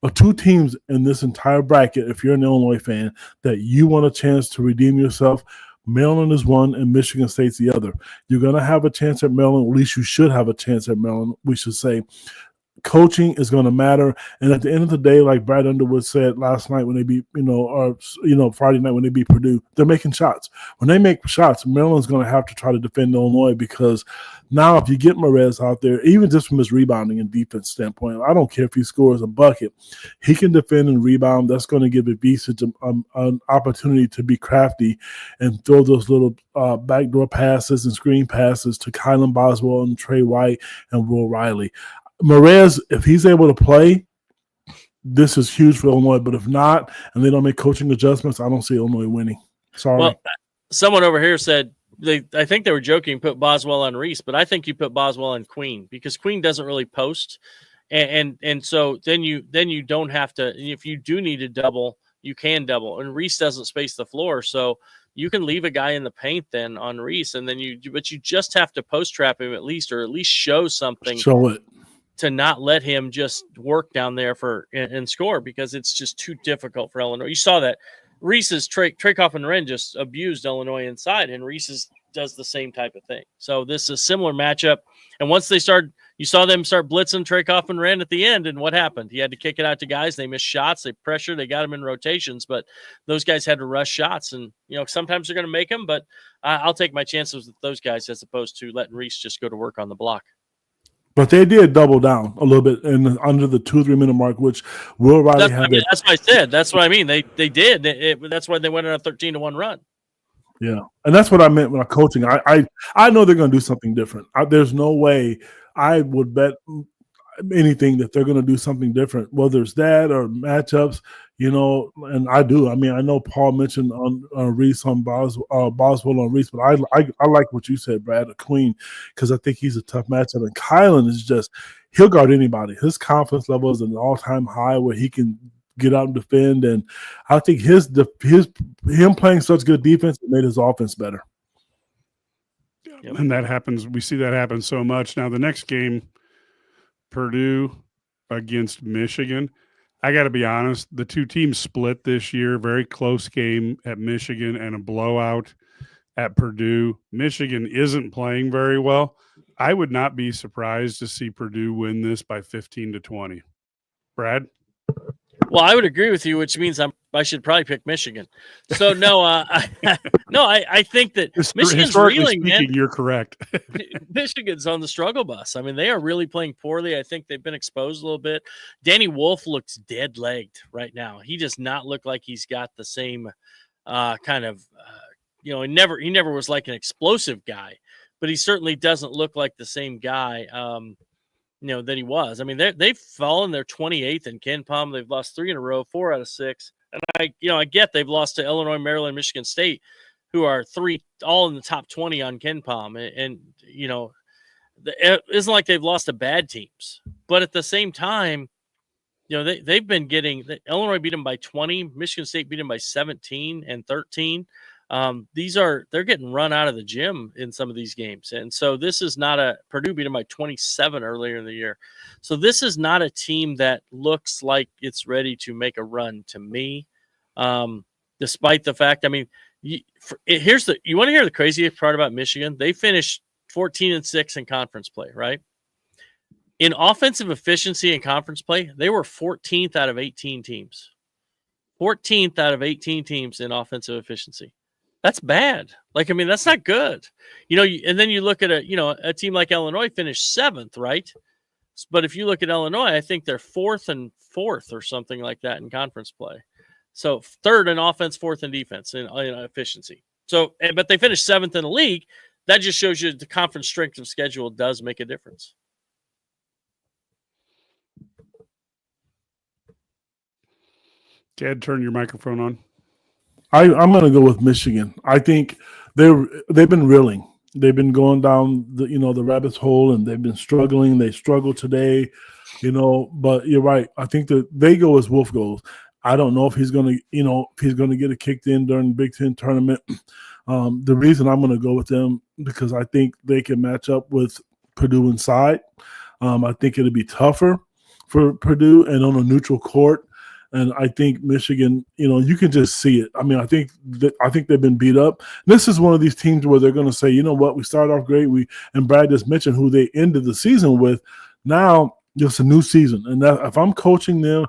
or 2 teams in this entire bracket, if you're an Illinois fan, that you want a chance to redeem yourself, Maryland is one and Michigan State's the other. You're going to have a chance at Maryland. At least you should have a chance at Maryland, we should say. Coaching is going to matter. And at the end of the day, like Brad Underwood said last night when they beat, Friday night when they beat Purdue, they're making shots. When they make shots, Maryland's going to have to try to defend Illinois, because now if you get Morez out there, even just from his rebounding and defense standpoint, I don't care if he scores a bucket. He can defend and rebound. That's going to give Besic an opportunity to be crafty and throw those little backdoor passes and screen passes to Kylan Boswell and Trey White and Will Riley. Morez, if he's able to play, this is huge for Illinois. But if not, and they don't make coaching adjustments, I don't see Illinois winning. Sorry. Well, someone over here said I think they were joking, put Boswell on Reese, but I think you put Boswell on Queen, because Queen doesn't really post, and so then you don't have to. If you do need to double, you can double, and Reese doesn't space the floor, so you can leave a guy in the paint then on Reese, and then you just have to post trap him at least, or at least show something. Show it. To not let him just work down there and score, because it's just too difficult for Illinois. You saw that Reese's Trakoff and Wren just abused Illinois inside, and Reese's does the same type of thing. So this is a similar matchup. And once they you saw them start blitzing Trakoff and Wren at the end, and what happened? He had to kick it out to guys. They missed shots. They pressured. They got them in rotations, but those guys had to rush shots. And, sometimes they're going to make them, but I'll take my chances with those guys as opposed to letting Reese just go to work on the block. But they did double down a little bit under the 2-3 minute mark, which Will Riley had. That's what I said. That's what I mean. They did. That's why they went on a 13-1 run. Yeah, and that's what I meant when I'm coaching. I know they're going to do something different. There's no way I would bet anything that they're going to do something different, whether it's that or matchups, and I do. I mean, I know Paul mentioned on Reese on Boswell on Reese, but I like what you said, Brad, Queen, because I think he's a tough matchup. And Kylan is he'll guard anybody. His confidence level is an all-time high where he can get out and defend, and I think him playing such good defense made his offense better. Yep. And that happens. We see that happen so much. Now the next game, Purdue against Michigan. I got to be honest, the 2 teams split this year. Very close game at Michigan and a blowout at Purdue. Michigan isn't playing very well. I would not be surprised to see Purdue win this by 15-20. Brad? Well, I would agree with you, which means I should probably pick Michigan. So no, I think that Michigan's reeling. Speaking, man. You're correct. Michigan's on the struggle bus. I mean, they are really playing poorly. I think they've been exposed a little bit. Danny Wolf looks dead-legged right now. He does not look like he's got the same kind of. He never was like an explosive guy, but he certainly doesn't look like the same guy. That he was. I mean, they've fallen. They're 28th in KenPom. They've lost 3 in a row, 4 out of 6. And I get they've lost to Illinois, Maryland, Michigan State, who are 3 all in the top 20 on KenPom. And it isn't like they've lost to bad teams, but at the same time, they've been getting Illinois beat them by 20, Michigan State beat them by 17 and 13. They're getting run out of the gym in some of these games. And so this is not Purdue beat them by 27 earlier in the year. So this is not a team that looks like it's ready to make a run to me. Despite the fact, I mean, you want to hear the craziest part about Michigan? They finished 14-6 in conference play, right? In offensive efficiency in conference play, they were 14th out of 18 teams. 14th out of 18 teams in offensive efficiency. That's bad. Like, I mean, that's not good. And then you look at a team like Illinois finished 7th, right? But if you look at Illinois, I think they're 4th and 4th or something like that in conference play. So 3rd in offense, 4th in defense in efficiency. So, but they finished 7th in the league. That just shows you the conference strength of schedule does make a difference. Gad, turn your microphone on. I'm going to go with Michigan. I think they've been reeling. They've been going down the rabbit's hole, and they've been struggling. They struggled today, But you're right. I think that they go as Wolf goes. I don't know if he's going to get it kicked in during the Big Ten tournament. The reason I'm going to go with them because I think they can match up with Purdue inside. I think it'll be tougher for Purdue and on a neutral court. And I think Michigan, you can just see it. I mean, I think they've been beat up. This is one of these teams where they're going to say, you know what, we started off great. And Brad just mentioned who they ended the season with. Now it's a new season, and if I'm coaching them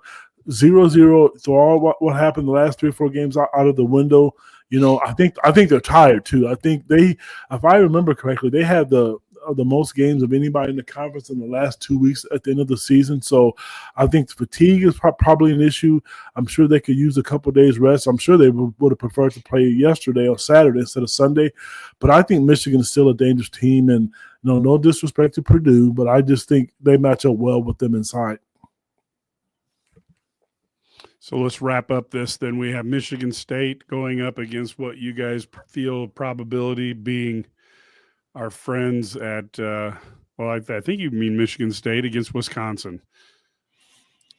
0-0, throw all what happened the last 3 or 4 games out of the window. I think they're tired too. I think if I remember correctly, they had the most games of anybody in the conference in the last 2 weeks at the end of the season. So I think fatigue is probably an issue. I'm sure they could use a couple of days rest. I'm sure they would have preferred to play yesterday or Saturday instead of Sunday. But I think Michigan is still a dangerous team. And no disrespect to Purdue, but I just think they match up well with them inside. So let's wrap up this. Then we have Michigan State going up against what you guys feel probability being our friends at, I think you mean Michigan State against Wisconsin.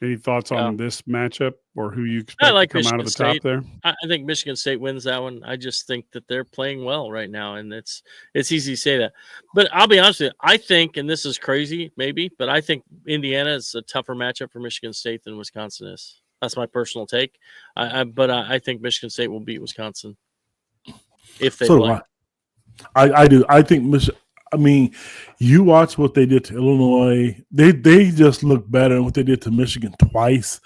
Any thoughts on this matchup or who you expect to come Michigan out of the State. top there? I think Michigan State wins that one. I just think that they're playing well right now, and it's easy to say that. But I'll be honest with you, I think, and this is crazy maybe, but I think Indiana is a tougher matchup for Michigan State than Wisconsin is. That's my personal take. But I think Michigan State will beat Wisconsin if they play. I do. I think you watch what they did to Illinois. They just look better than what they did to Michigan twice.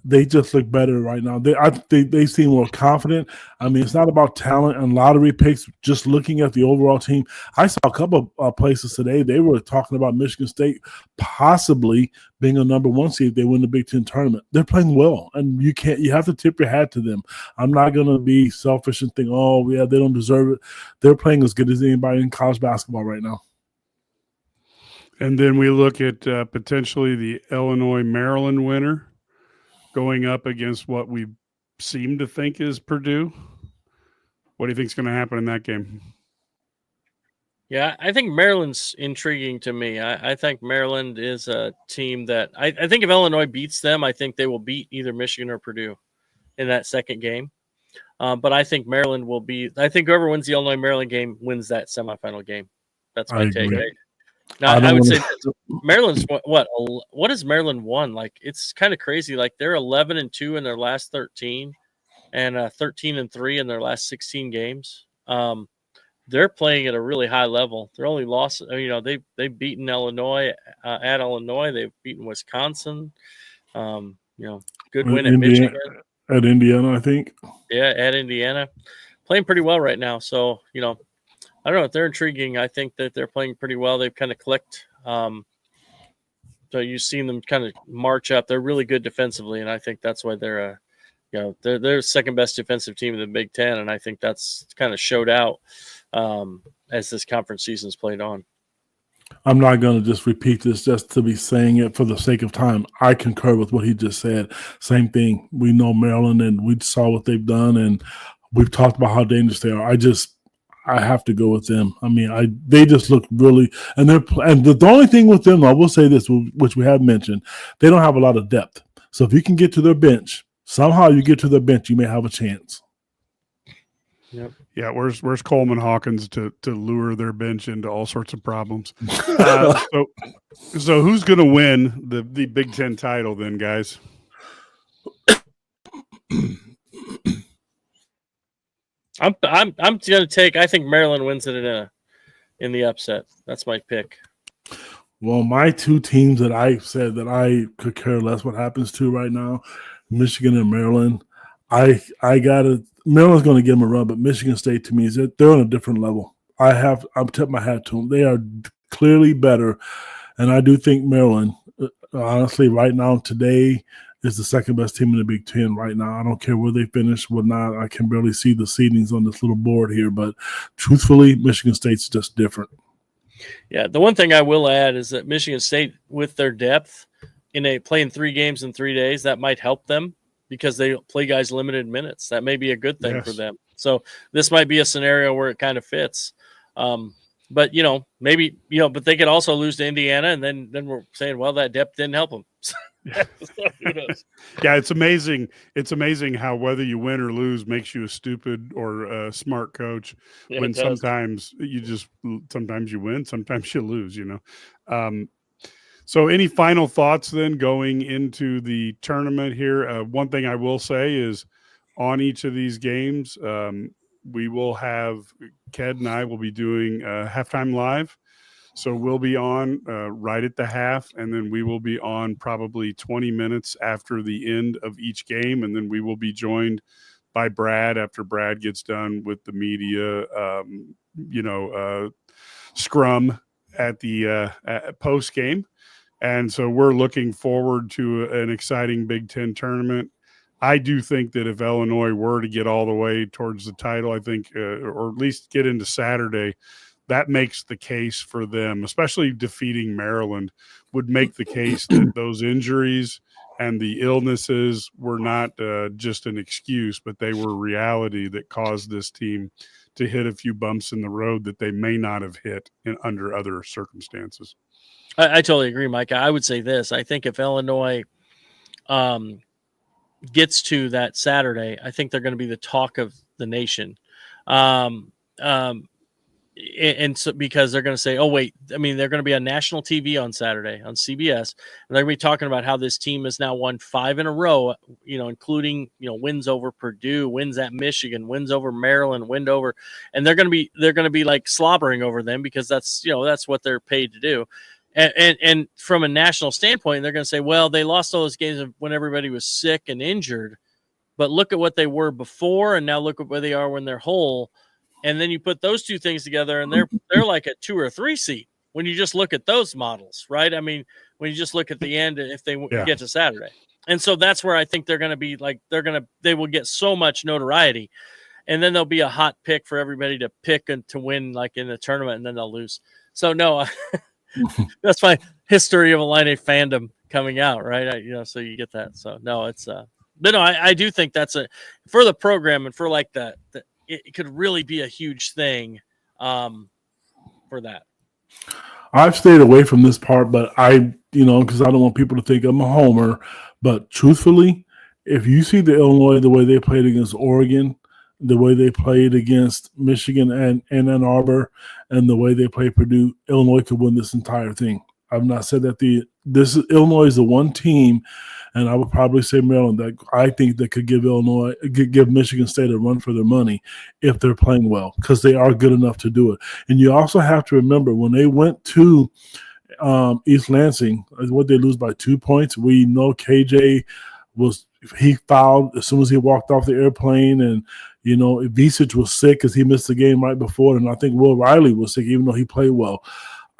They just look better right now. They seem more confident. I mean, it's not about talent and lottery picks. Just looking at the overall team, I saw a couple of places today. They were talking about Michigan State possibly being a number 1 seed if they win the Big Ten tournament. They're playing well, and you have to tip your hat to them. I'm not going to be selfish and think, oh yeah, they don't deserve it. They're playing as good as anybody in college basketball right now. And then we look at potentially the Illinois-Maryland winner going up against what we seem to think is Purdue. What do you think is going to happen in that game? Yeah, I think Maryland's intriguing to me. I think Maryland is a team that I think if Illinois beats them, I think they will beat either Michigan or Purdue in that second game. But I think Maryland will I think whoever wins the Illinois-Maryland game wins that semifinal game. That's my take. Right? Now, I would say Maryland's what has Maryland won? Like, it's kind of crazy. Like, they're 11-2 in their last 13 and 13-3 in their last 16 games. They're playing at a really high level. They're only lost, they've beaten Illinois at Illinois. They've beaten Wisconsin. Good win at Michigan. At Indiana, I think. Yeah, at Indiana. Playing pretty well right now. So, I don't know if they're intriguing. I think that they're playing pretty well. They've kind of clicked. So you've seen them kind of march up. They're really good defensively, and I think that's why they're they're second best defensive team in the Big Ten, and I think that's kind of showed out as this conference season's played on. I'm not going to just repeat this just to be saying it for the sake of time. I concur with what he just said. Same thing. We know Maryland, and we saw what they've done, and we've talked about how dangerous they are. I have to go with them. I mean, they just look really, and the only thing with them, I will say this, which we have mentioned, they don't have a lot of depth. So if you can get to their bench, somehow you get to their bench, you may have a chance. Yep. Yeah, where's Coleman Hawkins to lure their bench into all sorts of problems? So who's going to win the Big Ten title then, guys? I'm going to take. I think Maryland wins it in the upset. That's my pick. Well, my two teams that I said that I could care less what happens to right now, Michigan and Maryland. Maryland's going to give them a run, but Michigan State to me they're on a different level. I'm tipping my hat to them. They are clearly better, and I do think Maryland, honestly, right now today is the second best team in the Big Ten right now. I don't care where they finish, what not. I can barely see the seedings on this little board here, but truthfully, Michigan State's just different. Yeah, the one thing I will add is that Michigan State, with their depth, playing 3 games in 3 days, that might help them because they play guys limited minutes. That may be a good thing for them. So this might be a scenario where it kind of fits. But maybe but they could also lose to Indiana, and then we're saying, well, that depth didn't help them. So who knows? Yeah, it's amazing. It's amazing how whether you win or lose makes you a stupid or a smart coach. Yeah, when sometimes you win, sometimes you lose. So any final thoughts then going into the tournament here? One thing I will say is on each of these games, we will have Ked and I will be doing halftime live. So we'll be on right at the half, and then we will be on probably 20 minutes after the end of each game, and then we will be joined by Brad after Brad gets done with the media, scrum at the post game. And so we're looking forward to an exciting Big Ten tournament. I do think that if Illinois were to get all the way towards the title, I think, or at least get into Saturday, that makes the case for them, especially defeating Maryland, would make the case that those injuries and the illnesses were not just an excuse, but they were reality that caused this team to hit a few bumps in the road that they may not have hit under other circumstances. I totally agree, Mike. I would say this. I think if Illinois gets to that Saturday, I think they're going to be the talk of the nation. And so because they're going to say, oh, wait, I mean, they're going to be on national TV on Saturday on CBS, and they're going to be talking about how this team has now won 5 in a row, including, wins over Purdue, wins at Michigan, wins over Maryland, and they're going to be like slobbering over them because that's what they're paid to do. And from a national standpoint, they're going to say, well, they lost all those games when everybody was sick and injured, but look at what they were before, and now look at where they are when they're whole. And then you put those two things together, and they're like a 2 or 3 seed when you just look at those models, right? I mean, when you just look at the end, if they get to Saturday, and so that's where I think they're going to be like they will get so much notoriety, and then there'll be a hot pick for everybody to pick and to win like in the tournament, and then they'll lose. So no, that's my history of Illini fandom coming out, right? So you get that. So no, it's but no, I do think that's for the program and for like that. It could really be a huge thing for that. I've stayed away from this part, but because I don't want people to think I'm a homer. But truthfully, if you see the Illinois, the way they played against Oregon, the way they played against Michigan and Ann Arbor, and the way they played Purdue, Illinois could win this entire thing. I've not said that Illinois is the one team, and I would probably say Maryland, that I think that could give Michigan State a run for their money if they're playing well, because they are good enough to do it. And you also have to remember when they went to East Lansing, what they lose by 2 points. We know KJ he fouled as soon as he walked off the airplane, and Visich was sick because he missed the game right before, and I think Will Riley was sick even though he played well.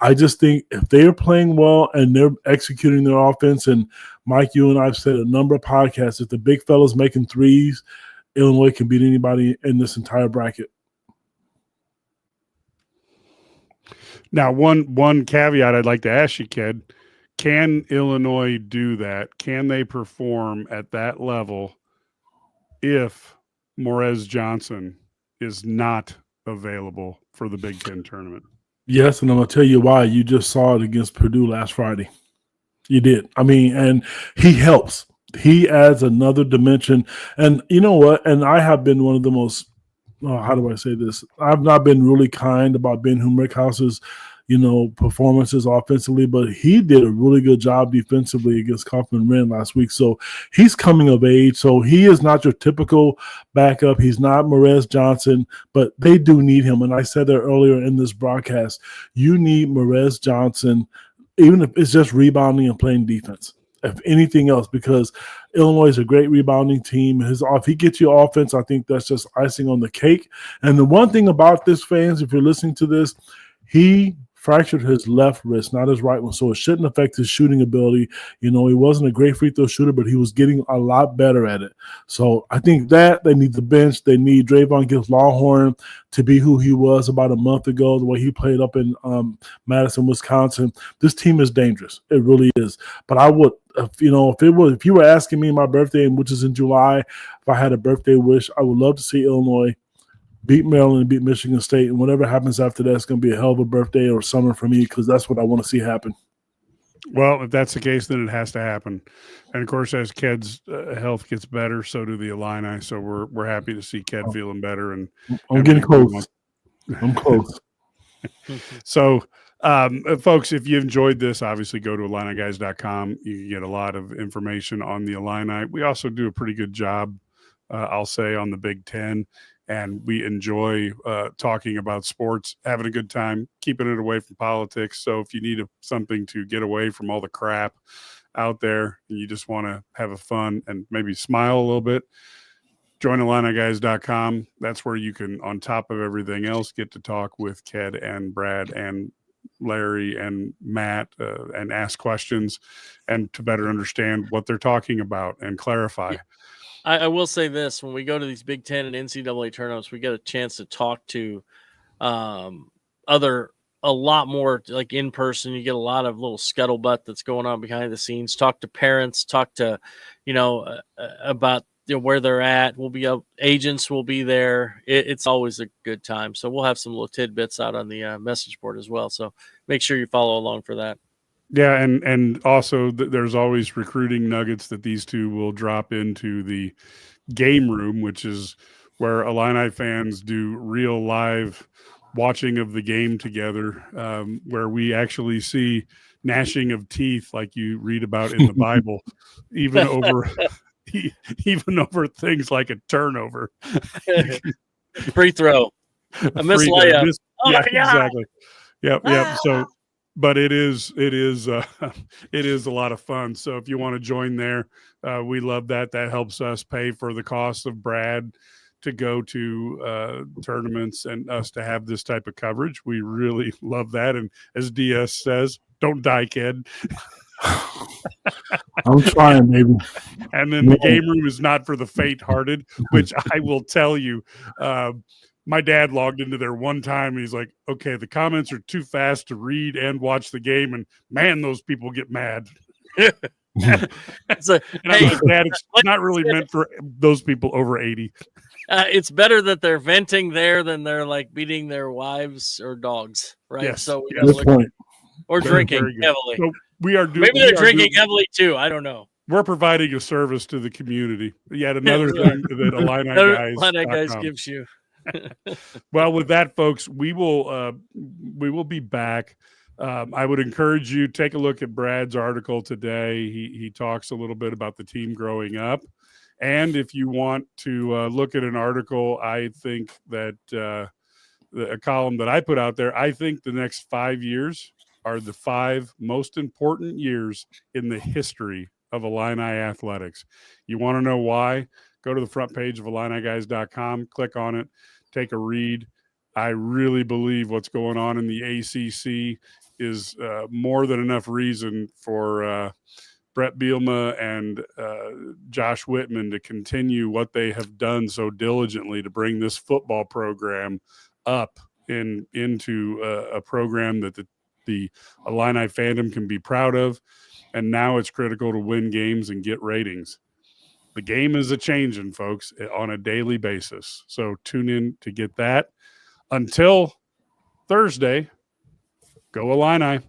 I just think if they're playing well and they're executing their offense, and Mike, you and I have said a number of podcasts, if the big fellas making threes, Illinois can beat anybody in this entire bracket. Now, one caveat I'd like to ask you, Ked, can Illinois do that? Can they perform at that level if Morez Johnson is not available for the Big Ten tournament. Yes, and I'm going to tell you why. You just saw it against Purdue last Friday. You did. I mean, and he helps. He adds another dimension. And you know what? And I have been one of the most, how do I say this? I've not been really kind about Ben Humrichhauser's, performances offensively, but he did a really good job defensively against Kaufman Wren last week. So he's coming of age. So he is not your typical backup. He's not Morez Johnson, but they do need him. And I said that earlier in this broadcast, you need Morez Johnson, even if it's just rebounding and playing defense, if anything else, because Illinois is a great rebounding team. If he gets you offense, I think that's just icing on the cake. And the one thing about this, fans, if you're listening to this, he fractured his left wrist, not his right one, so it shouldn't affect his shooting ability. He wasn't a great free throw shooter, but he was getting a lot better at it. So I think that they need the bench. They need Drayvon Gibbs-Lawhorn to be who he was about a month ago, the way he played up in Madison, Wisconsin. This team is dangerous. It really is. But I would, if you were asking me my birthday, which is in July, if I had a birthday wish, I would love to see Illinois beat Maryland and beat Michigan State, and whatever happens after that is going to be a hell of a birthday or summer for me, because that's what I want to see happen. Well, if that's the case, then it has to happen. And of course, as Ked's health gets better, so do the Illini. So we're happy to see Ked feeling better. And I'm getting close. I'm close. So, folks, if you enjoyed this, obviously go to IlliniGuys.com. You can get a lot of information on the Illini. We also do a pretty good job, I'll say, on the Big Ten. And we enjoy talking about sports, having a good time, keeping it away from politics. So if you need something to get away from all the crap out there and you just want to have a fun and maybe smile a little bit, join IlliniGuys.com. That's where you can, on top of everything else, get to talk with Ked and Brad and Larry and Matt and ask questions and to better understand what they're talking about and clarify. I will say this: when we go to these Big Ten and NCAA tournaments, we get a chance to talk to a lot more like in person. You get a lot of little scuttlebutt that's going on behind the scenes. Talk to parents. Talk to, about where they're at. We'll be up. Agents will be there. It's always a good time. So we'll have some little tidbits out on the message board as well. So make sure you follow along for that. Yeah, and also there's always recruiting nuggets that these two will drop into the game room, which is where Illini fans do real live watching of the game together, where we actually see gnashing of teeth like you read about in the Bible, even over things like a turnover. Free throw. A missed layup. Oh yeah, exactly. Yep. So but it is a lot of fun. So if you want to join there, we love that. That helps us pay for the cost of Brad to go to tournaments and us to have this type of coverage. We really love that. And as DS says, don't die, kid. I'm trying, baby. And then the game room is not for the faint-hearted, which I will tell you. My dad logged into there one time and he's like, okay, the comments are too fast to read and watch the game. And man, those people get mad. Dad, it's not really meant for those people over 80. It's better that they're venting there than they're like beating their wives or dogs. Right. Yes, So we good point. Or drinking heavily. So maybe they're drinking heavily too. I don't know. We're providing a service to the community. Yet another thing that Illini Guys gives you. Well, with that, folks, we will be back. I would encourage you take a look at Brad's article today. He talks a little bit about the team growing up, and if you want to look at an article, I think that a column that I put out there, I think the next 5 years are the 5 most important years in the history of Illini athletics. You want to know why? Go to the front page of IlliniGuys.com, click on it, take a read. I really believe what's going on in the ACC is more than enough reason for Brett Bielema and Josh Whitman to continue what they have done so diligently to bring this football program up into a program that the Illini fandom can be proud of. And now it's critical to win games and get ratings. The game is a changing, folks, on a daily basis. So tune in to get that. until Thursday, go Illini.